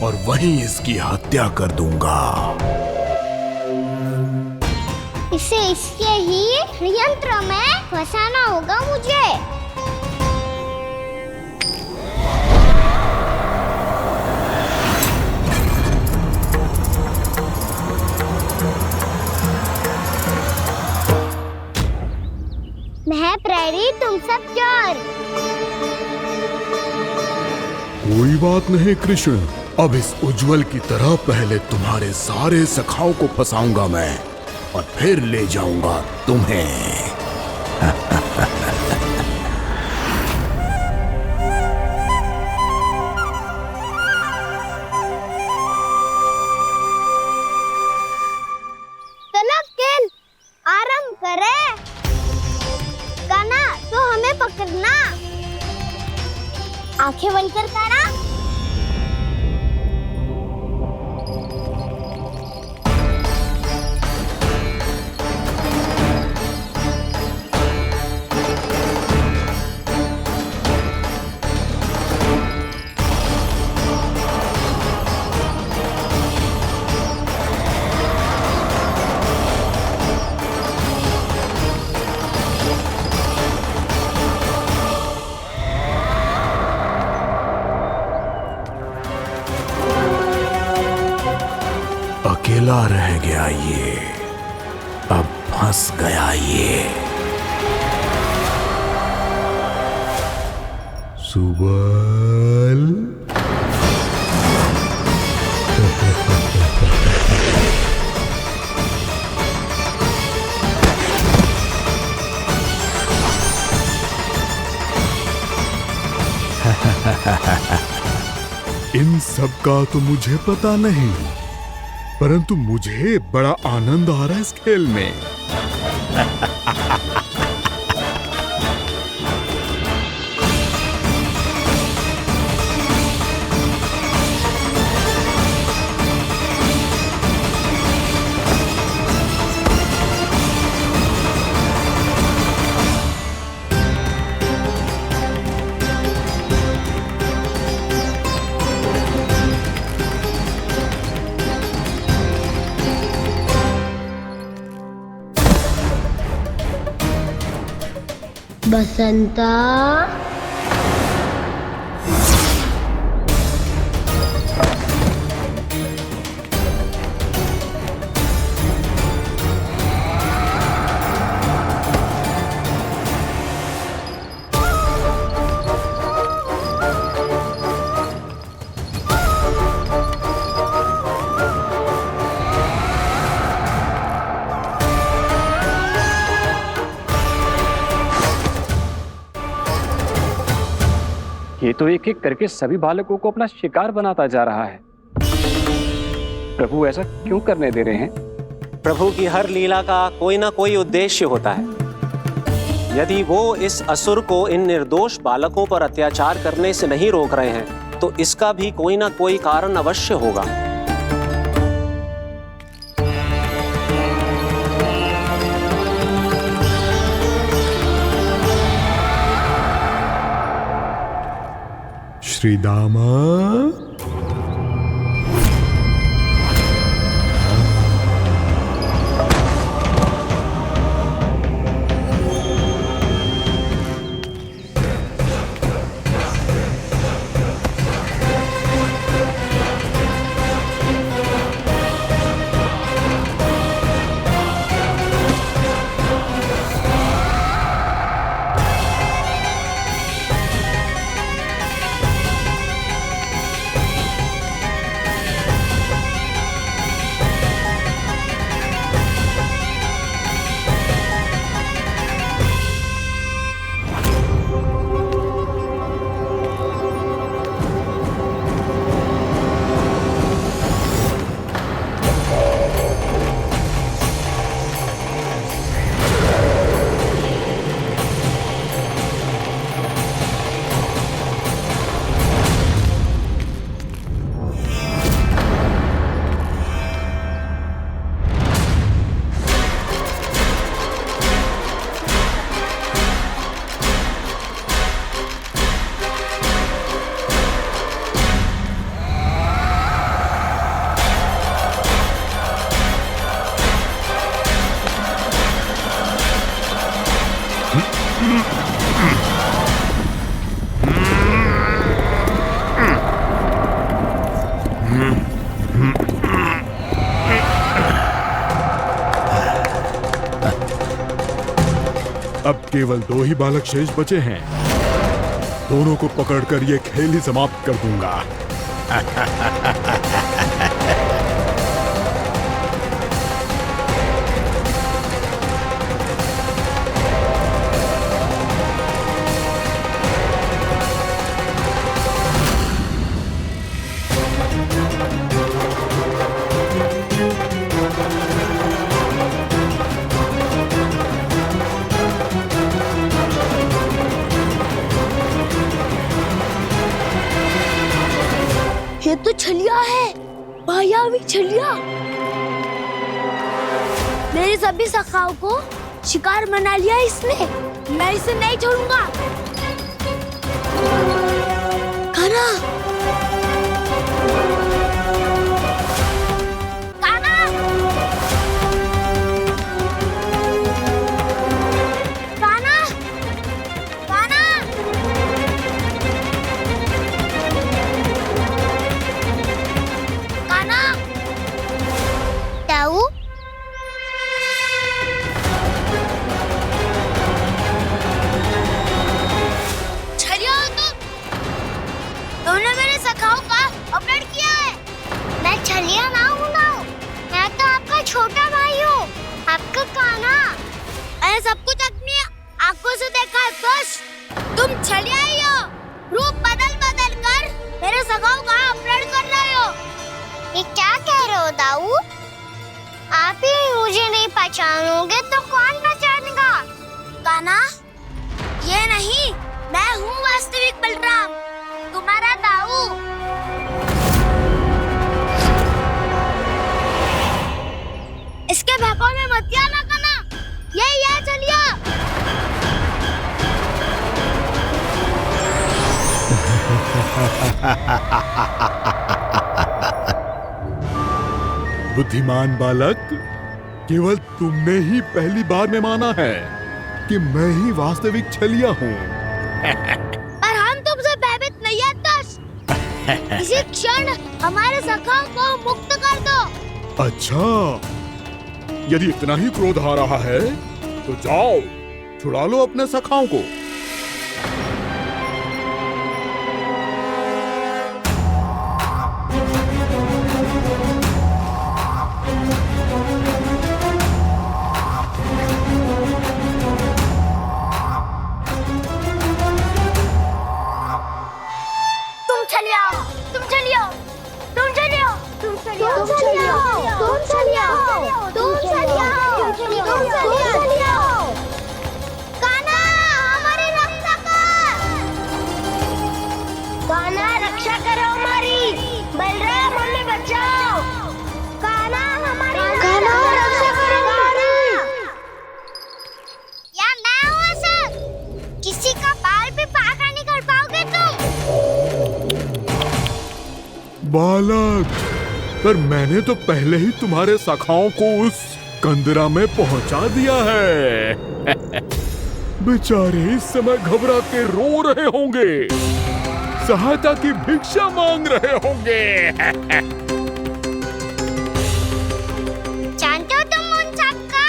Speaker 8: और वहीं इसकी हत्या कर दूंगा।
Speaker 6: इसे इसके ही यंत्र में फंसाना होगा मुझे। मैं प्रहरी, तुम सब चोर।
Speaker 8: कोई बात नहीं कृष्ण, अब इस उज्जवल की तरह पहले तुम्हारे सारे सखाओं को फंसाऊंगा मैं और फिर ले जाऊंगा तुम्हें।
Speaker 6: तलकिन, आराम करे। कान्हा, तो हमें पकड़ना। आंखें बंद कर कान्हा।
Speaker 8: अकेला रह गया ये, अब फंस गया ये। सुबल। इन सब का तो मुझे पता नहीं, परंतु मुझे बड़ा आनंद आ रहा है इस खेल में।
Speaker 2: बसंता,
Speaker 17: ये तो एक एक करके सभी बालकों को अपना शिकार बनाता जा रहा है। प्रभु ऐसा क्यों करने दे रहे हैं?
Speaker 16: प्रभु की हर लीला का कोई ना कोई उद्देश्य होता है। यदि वो इस असुर को इन निर्दोष बालकों पर अत्याचार करने से नहीं रोक रहे हैं तो इसका भी कोई ना कोई कारण अवश्य होगा।
Speaker 8: श्री दामा, केवल 2 ही बालक शेष बचे हैं। दोनों को पकड़कर ये खेल ही समाप्त कर दूंगा।
Speaker 2: ये तो छलिया है, मायावी छलिया। मेरे सभी सखाओं को शिकार बना लिया इसने। मैं इसे नहीं छोड़ूंगा। कान्हा, कान्हा, कान्हा, कान्हा। कान्हा,
Speaker 6: ताऊ,
Speaker 2: छलिया हो तुम। तुमने मेरे सखाओं का अपहरण किया है।
Speaker 6: मैं छलिया ना हूँ ना, मैं तो आपका छोटा भाई हूँ, आपका कान्हा।
Speaker 2: मैंने सब कुछ अपनी आंखों से देखा है। बस तुम छलिया ही हो। रूप बदल बदल कर मेरे सखाओं का अपहरण कर रहे हो।
Speaker 6: ये क्या कह रहे हो दाऊ? आप ही मुझे नहीं पहचानोगे तो कौन पहचानेगा?
Speaker 2: कान्हा, ये नहीं, मैं हूँ वास्तविक बलराम, तुम्हारा दाऊ। इसके बहकावे में मत आना कान्हा, यही है छलिया।
Speaker 8: बुद्धिमान बालक, केवल तुमने ही पहली बार में माना है कि मैं ही वास्तविक छलिया हूँ।
Speaker 2: पर हम तुमसे भयभीत नहीं है दस। इसी क्षण हमारे सखाओं को मुक्त कर दो।
Speaker 8: अच्छा, यदि इतना ही क्रोध आ रहा है तो जाओ, छुड़ा लो अपने सखाओं को।
Speaker 2: तुम छलिया, तुम छलिया, तुम छलिया, तुम छलिया, तुम छलिया, तुम छलिया, तुम छलिया, तुम छलिया। कान्हा, हमारी रक्षा कर। कान्हा, रक्षा करो हमारी। बलराम, हमें बचाओ। कान्हा, हमारी रक्षा करो हमारी।
Speaker 6: या मैं हूँ सर, किसी का बाल भी पाका नहीं कर पाओगे तुम।
Speaker 8: बालक, पर मैंने तो पहले ही तुम्हारे सखाओं को उस कंदरा में पहुंचा दिया है। बेचारे इस समय घबरा के रो रहे होंगे, सहायता की भिक्षा मांग रहे होंगे।
Speaker 6: जानते हो तुम उन सबका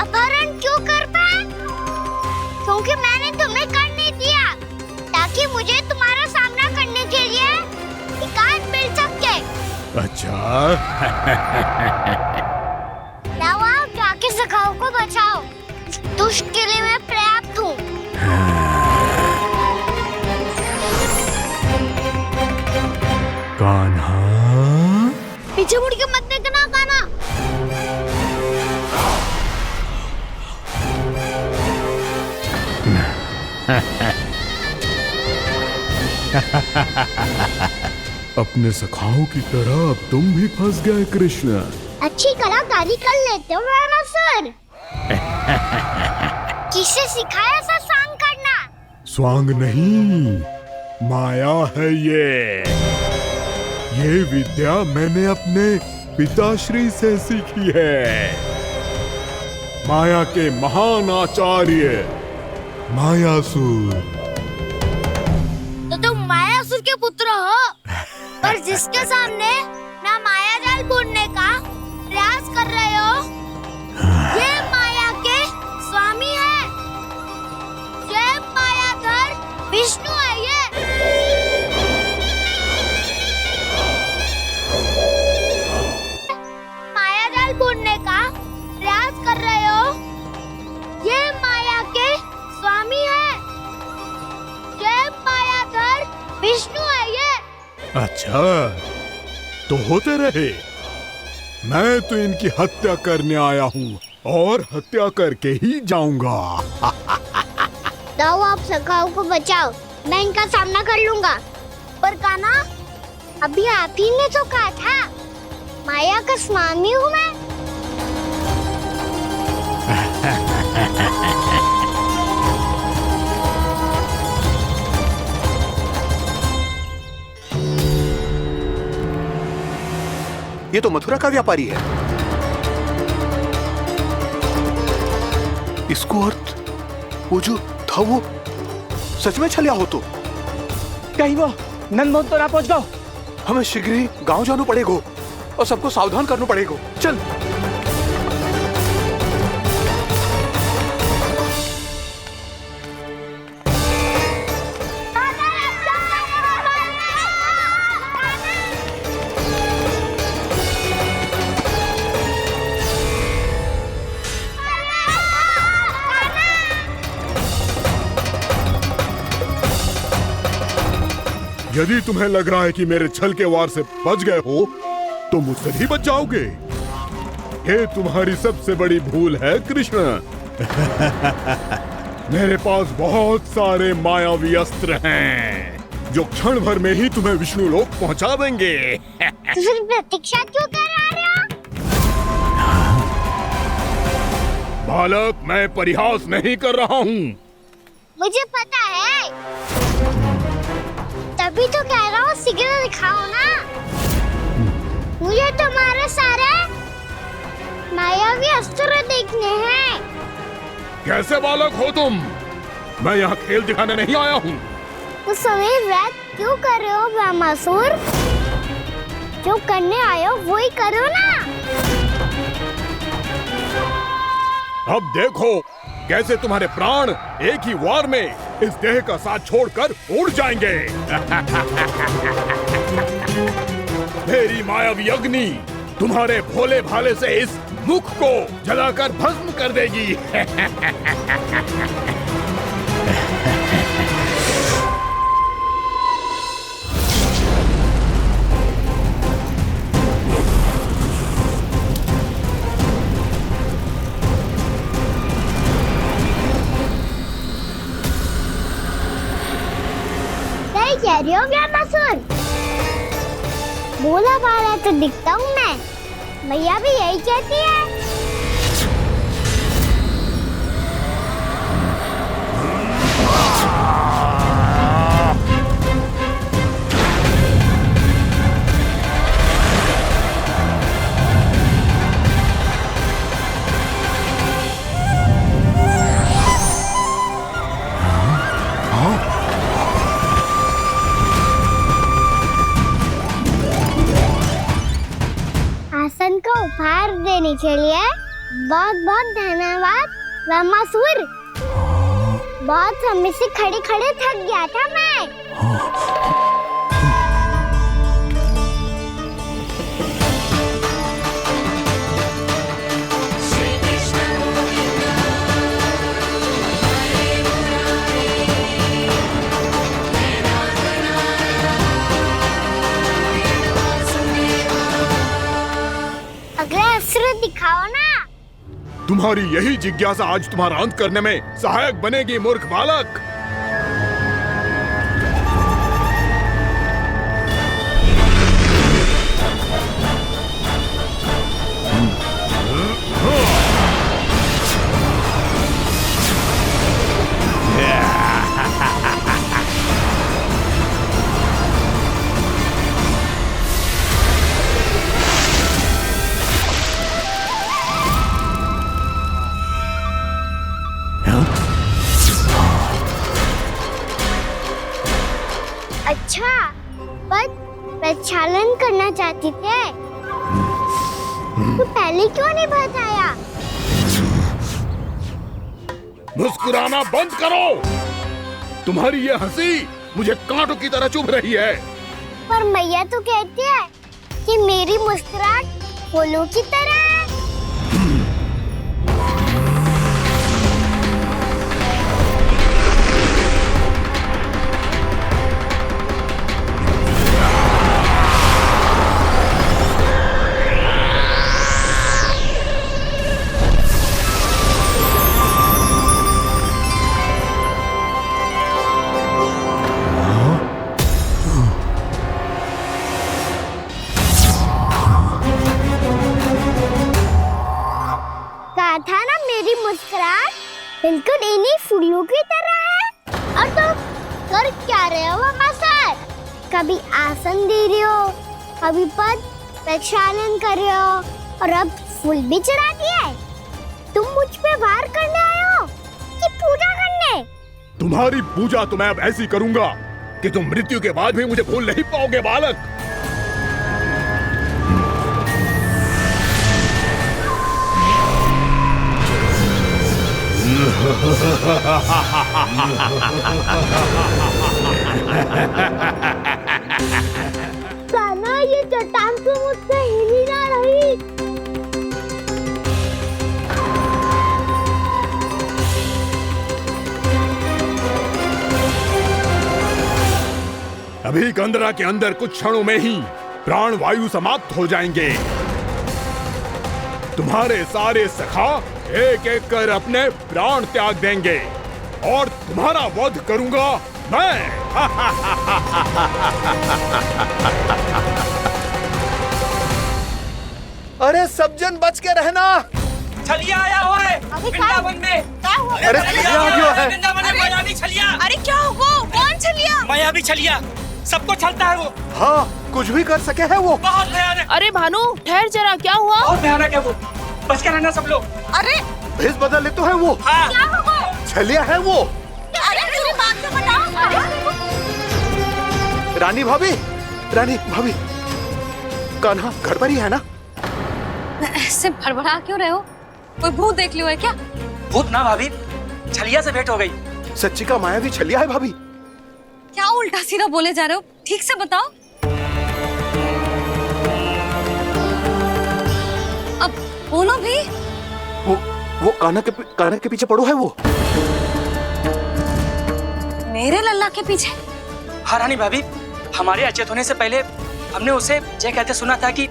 Speaker 6: अपहरण क्यों कर पाए? क्योंकि मैंने तुम्हें कर नहीं दिया, ताकि मुझे तुम्हारा सामना करने के लिए एकांत मिल सके।
Speaker 8: अच्छा।
Speaker 6: जाओ, जाके सखाओं को बचाओ। इस दुष्ट के लिए मैं पर्याप्त हूँ।
Speaker 8: कान्हा,
Speaker 2: पीछे मुड़ के मत देखना कान्हा।
Speaker 8: अपने सखाओं की तरह अब तुम भी फंस गए कृष्ण।
Speaker 6: अच्छी कलाकारी कर लेते हो ना सर। किससे सिखाया ऐसा स्वांग करना?
Speaker 8: स्वांग नहीं, माया है ये विद्या मैंने अपने पिताश्री से सीखी है। माया के महान आचार्य मायासुर।
Speaker 2: तो तुम मायासुर के पुत्र हो, पर जिसके सामने मैं माया जाल बुनने का प्रयास कर रहे हो, ये माया के स्वामी है।
Speaker 8: डर तो होते रहे। मैं तो इनकी हत्या करने आया हूँ और हत्या करके ही जाऊंगा।
Speaker 6: दाओ आप सखाओ को बचाओ, मैं इनका सामना कर लूंगा। पर कान्हा, अभी आप ही ने तो कहा था माया का स्वामी हूँ मैं।
Speaker 12: ये तो मथुरा का व्यापारी है। इसको अर्थ वो जो था वो सच में छलिया हो तो
Speaker 13: कहीं वो नंदमोहन तो ना पहुंच गो।
Speaker 12: हमें शीघ्र ही गांव जाना पड़ेगा और सबको सावधान करना पड़ेगा। चल।
Speaker 8: यदि तुम्हें लग रहा है कि मेरे छल के वार से बच गए हो तो मुझसे भी बच जाओगे। ये तुम्हारी सबसे बड़ी भूल है कृष्ण। मेरे पास बहुत सारे मायावी अस्त्र हैं जो क्षण भर में ही तुम्हें विष्णु लोक पहुंचा देंगे।
Speaker 6: तो फिर प्रतीक्षा क्यों कर रहे हो?
Speaker 8: बालक, मैं परिहास नहीं कर रहा हूँ।
Speaker 6: मुझे पता है, तभी तो कह रहा हूँ शीघ्र दिखाओ ना। मुझे तुम्हारे सारे मायावी अस्त्र देखने हैं।
Speaker 8: कैसे बालक हो तुम? मैं यहाँ खेल दिखाने नहीं आया हूँ।
Speaker 6: उस समय व्रत क्यों कर रहे हो ब्रह्मासुर? जो करने आए हो वो ही करो ना।
Speaker 8: अब देखो कैसे तुम्हारे प्राण एक ही वार में इस देह का साथ छोड़कर उड़ जाएंगे। मेरी मायावी अग्नि तुम्हारे भोले भाले से इस मुख को जलाकर भस्म कर देगी।
Speaker 6: कह रही हो ब्रह्मासुर? भोला भाला तो दिखता हूँ मैं। भैया भी यही कहती है। आसन का उपहार देने के लिए बहुत बहुत धन्यवाद ब्रह्मासुर। बहुत समय से खड़े खड़े थक गया था मैं। अगला अस्त्र दिखाओ ना।
Speaker 8: तुम्हारी यही जिज्ञासा आज तुम्हारा अंत करने में सहायक बनेगी मूर्ख बालक।
Speaker 6: अच्छा, पर प्रक्षालन करना चाहती थे तो पहले क्यों नहीं बताया?
Speaker 8: मुस्कुराना बंद करो। तुम्हारी ये हंसी मुझे कांटों की तरह चुभ रही है।
Speaker 6: पर मैया तो कहती है कि मेरी मुस्कुराहट फूलों की तरह है। कहा था ना मेरी मुस्कुराहट बिल्कुल इन्हीं फूलों की तरह है। और तुम कर क्या रहे हो वहाँ सर? कभी आसन दे रहे हो, कभी पद प्रक्षालन कर रहे हो और अब फूल भी चढ़ा दिया है। तुम मुझ पे वार करने आए हो कि पूजा करने?
Speaker 8: तुम्हारी पूजा तो मैं अब ऐसी करूंगा कि तुम मृत्यु के बाद भी मुझे भूल नहीं पाओगे बालक।
Speaker 6: कान्हा, ये चट्टान तो मुझसे हिली ना रही।
Speaker 8: अभी कंदरा के अंदर कुछ क्षणों में ही प्राण वायु समाप्त हो जाएंगे। तुम्हारे सारे सखा एक एक कर अपने प्राण त्याग देंगे और तुम्हारा वध करूंगा मैं।
Speaker 12: अरे सब जन बच के रहना।
Speaker 13: छलिया आया हुआ है वृंदावन में।
Speaker 12: अरे छलिया आ गया है।
Speaker 13: वृंदावन में मायावी छलिया।
Speaker 14: अरे क्या हुआ? कौन छलिया?
Speaker 13: मायावी छलिया, सबको छलता है वो।
Speaker 12: हाँ, कुछ भी कर सके है वो।
Speaker 13: बहुत भयानक।
Speaker 14: अरे भानु ठहर जरा, क्या हुआ?
Speaker 13: बहुत भयानक है वो, बच के रहना सब लोग।
Speaker 14: अरे
Speaker 12: भेष बदल ले तो है वो।
Speaker 13: हाँ।
Speaker 14: क्या हुआ?
Speaker 12: छलिया है वो।
Speaker 14: अरे मेरी बात तो बताओ।
Speaker 12: रानी भाभी, रानी भाभी, कान्हा घर पर ही है ना?
Speaker 9: ऐसे भड़बड़ा क्यों रहे हो? कोई भूत देख लियो है क्या?
Speaker 13: भूत ना भाभी, छलिया से भेंट हो गई।
Speaker 12: सच्ची का मायावी छलिया है भाभी।
Speaker 9: क्या उल्टा सीधा बोले जा रहे हो? ठीक से बताओ। अब बोलो भी।
Speaker 12: वो कान्हा के पीछे पड़ो है वो।
Speaker 9: मेरे लल्ला के पीछे?
Speaker 13: हाँ रानी भाभी, हमारे अचेत होने से पहले हमने उसे ये कहते सुना था कि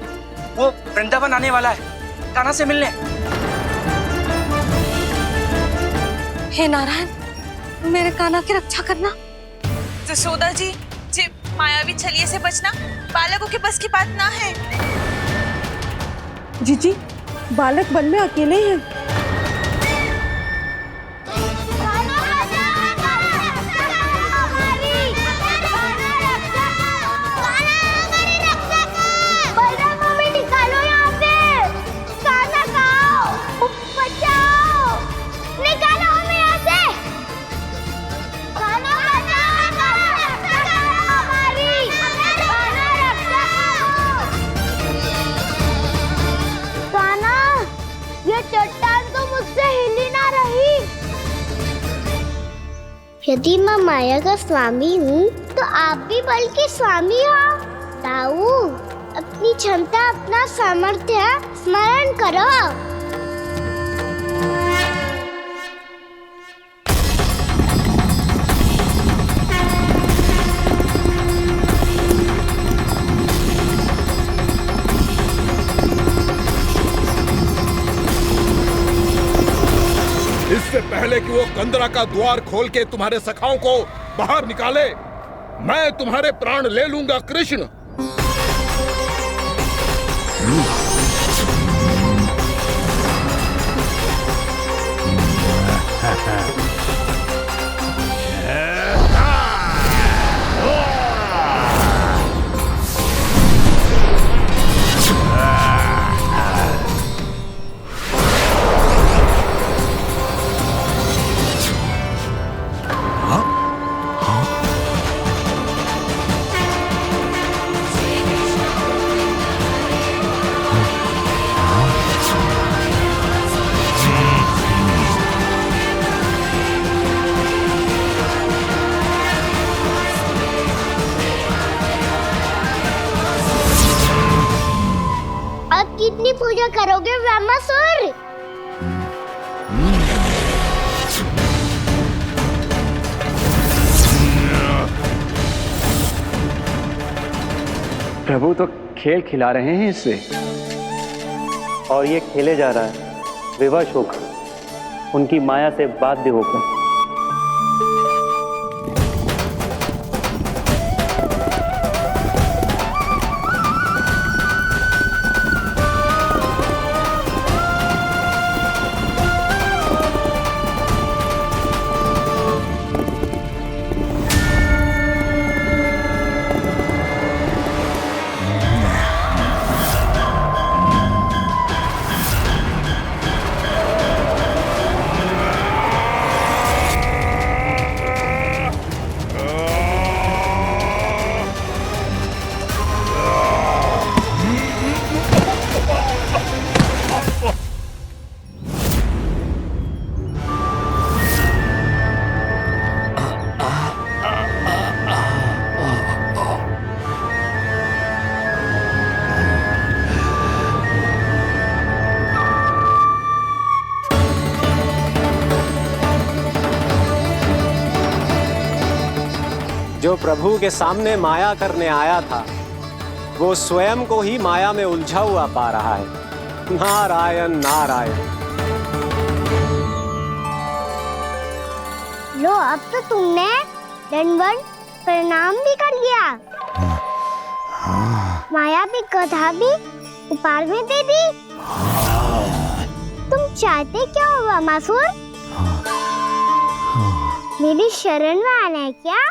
Speaker 13: वो वृंदावन आने वाला है कान्हा से मिलने।
Speaker 9: हे नारायण, मेरे कान्हा की रक्षा करना।
Speaker 14: जसोदा जी, मायावी छलिए से बचना बालकों के बस की बात ना है।
Speaker 15: जीजी, बालक वन में अकेले हैं।
Speaker 6: यदि मैं माया का स्वामी हूँ तो आप भी बल के स्वामी हो। ताऊ, अपनी क्षमता, अपना सामर्थ्य स्मरण करो।
Speaker 8: इससे पहले कि वो कंदरा का द्वार खोल के तुम्हारे सखाओं को बाहर निकाले, मैं तुम्हारे प्राण ले लूंगा कृष्ण।
Speaker 6: कितनी पूजा करोगे ब्रह्मासुर?
Speaker 17: प्रभु तो खेल खिला रहे हैं इससे, और ये खेले जा रहा है विवश होकर, उनकी माया से बाध्य होकर।
Speaker 16: जो प्रभु के सामने माया करने आया था वो स्वयं को ही माया में उलझा हुआ पा रहा है। नारायण नारायण।
Speaker 6: लो अब तो तुमने दंडवत प्रणाम भी कर लिया, माया भी कथा भी उपहार में दे दी। तुम चाहते क्या हो वामासुर? मेरी शरण में आना है क्या?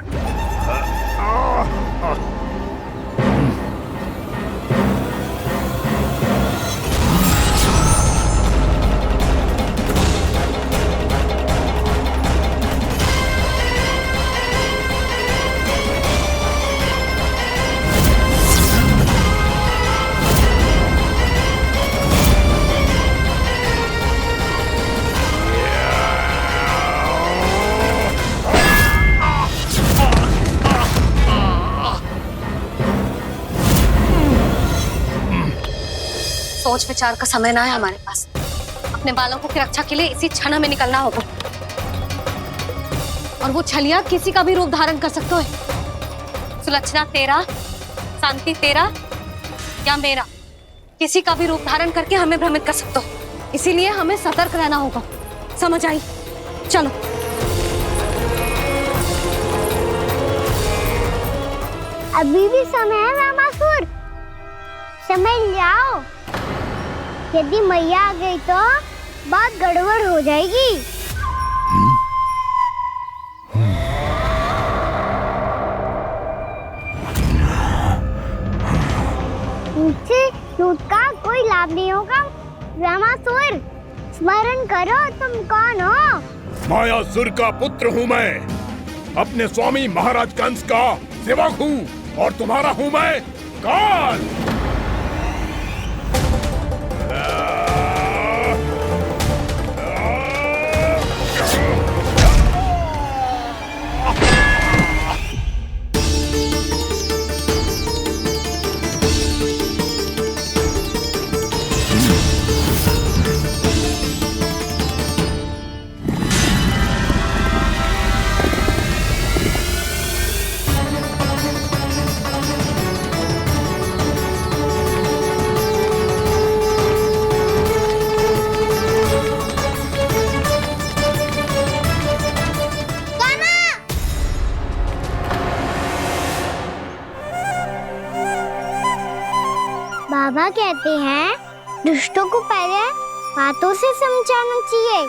Speaker 14: सोच विचार का समय ना है हमारे पास। अपने बालकों की रक्षा के लिए इसी क्षण हमें निकलना होगा। और वो छलिया किसी का भी रूप धारण कर सकते हो। सुलक्षणा तेरा, शांति तेरा या मेरा, किसी का भी रूप धारण करके हमें भ्रमित कर सकते हो। इसीलिए हमें सतर्क रहना होगा। समझ आई? चलो।
Speaker 6: अभी भी समय है वामासुर, समझ जाओ। यदि मैया आ गई तो बात गड़बड़ हो जाएगी। मुझसे झूठ का कोई लाभ नहीं होगा। वामासुर, स्मरण करो तुम कौन हो?
Speaker 8: मायासुर का पुत्र हूँ मैं, अपने स्वामी महाराज कंस का सेवक हूँ, और तुम्हारा हूँ मैं काल। बाबा कहते हैं दुष्टों को पहले बातों से समझाना चाहिए,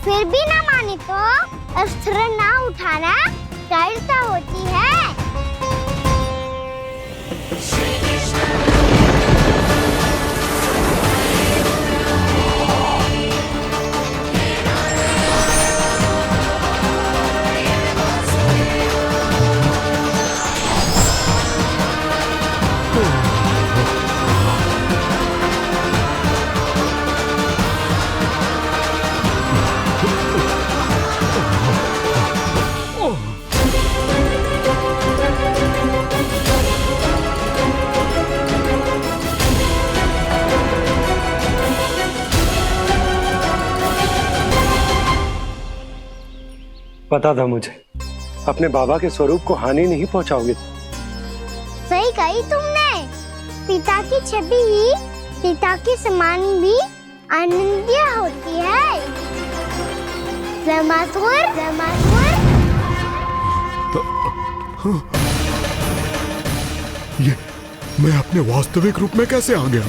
Speaker 8: फिर भी ना माने तो अस्त्र ना उठाना कायरता होती है।
Speaker 5: पता था मुझे, अपने बाबा के स्वरूप को हानि नहीं पहुंचाओगे।
Speaker 6: सही कही तुमने। पिता की छवि ही पिता के समान भी आनंदीय होती है। वामासुर, वामासुर।
Speaker 8: ये मैं अपने वास्तविक रूप में कैसे आ गया?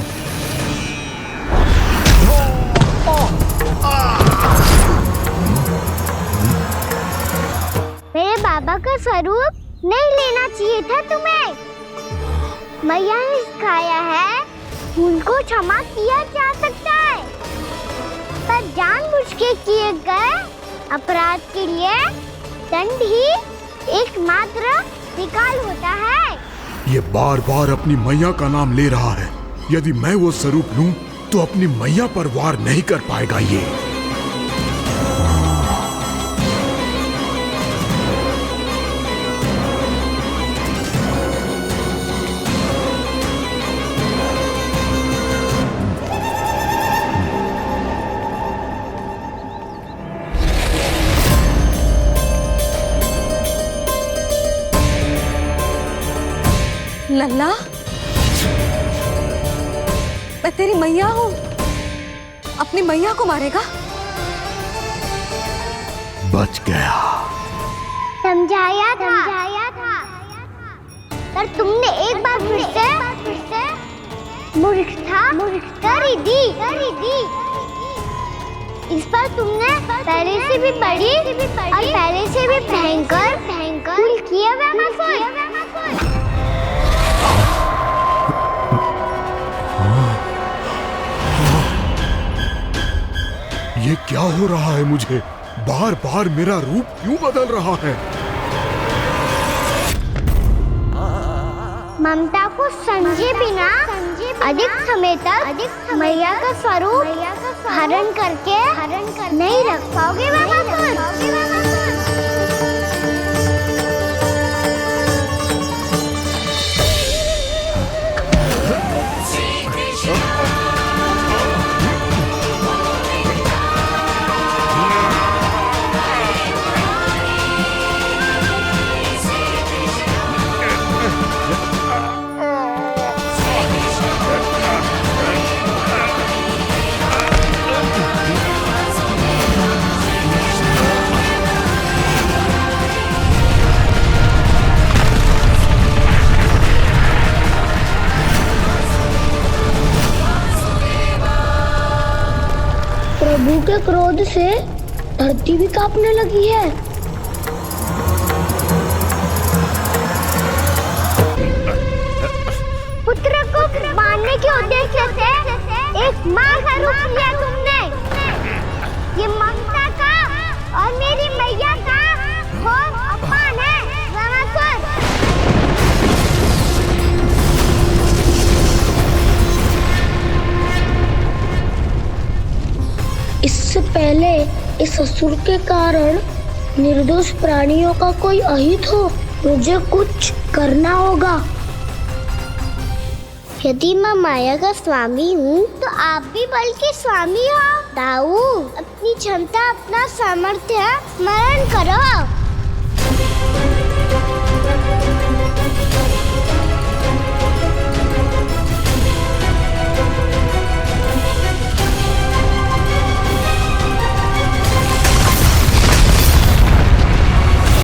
Speaker 6: मेरे बाबा का स्वरूप नहीं लेना चाहिए था तुम्हें। मैया ने सिखाया है भूल को क्षमा किया जा सकता है, पर जानबूझ के किए गए अपराध के लिए दंड ही एकमात्र विकल्प होता है।
Speaker 8: ये बार बार अपनी मैया का नाम ले रहा है। यदि मैं वो स्वरूप लूं तो अपनी मैया पर वार नहीं कर पाएगा ये।
Speaker 14: लल्ला, मैं तेरी मैया हूँ, अपनी मैया को मारेगा?
Speaker 7: बच गया।
Speaker 6: समझाया था पर तुमने एक बार फिर से मूर्खता कर ही दी। इस पर तुमने पहले से भी बड़ी और पहले से भी भयंकर भूल किया वैमासुर।
Speaker 8: ये क्या हो रहा है मुझे? बार बार मेरा रूप क्यों बदल रहा है?
Speaker 6: ममता को समझे बिना अधिक समय तक मैया का स्वरूप हरण करके नहीं रख पाओगे वैमासुर।
Speaker 2: प्रभु के क्रोध से धरती भी कांपने लगी है।
Speaker 6: पुत्र को मारने के उद्देश्य से एक माँ का रूप लिया तुमने। ये ममता का और मेरी मैया का घोर अपमान है वैमासुर।
Speaker 2: इससे पहले इस असुर के कारण निर्दोष प्राणियों का कोई अहित हो, मुझे कुछ करना होगा।
Speaker 6: यदि मैं माया का स्वामी हूँ तो आप भी बल के स्वामी हो। दाऊ, अपनी क्षमता अपना सामर्थ्य स्मरण करो।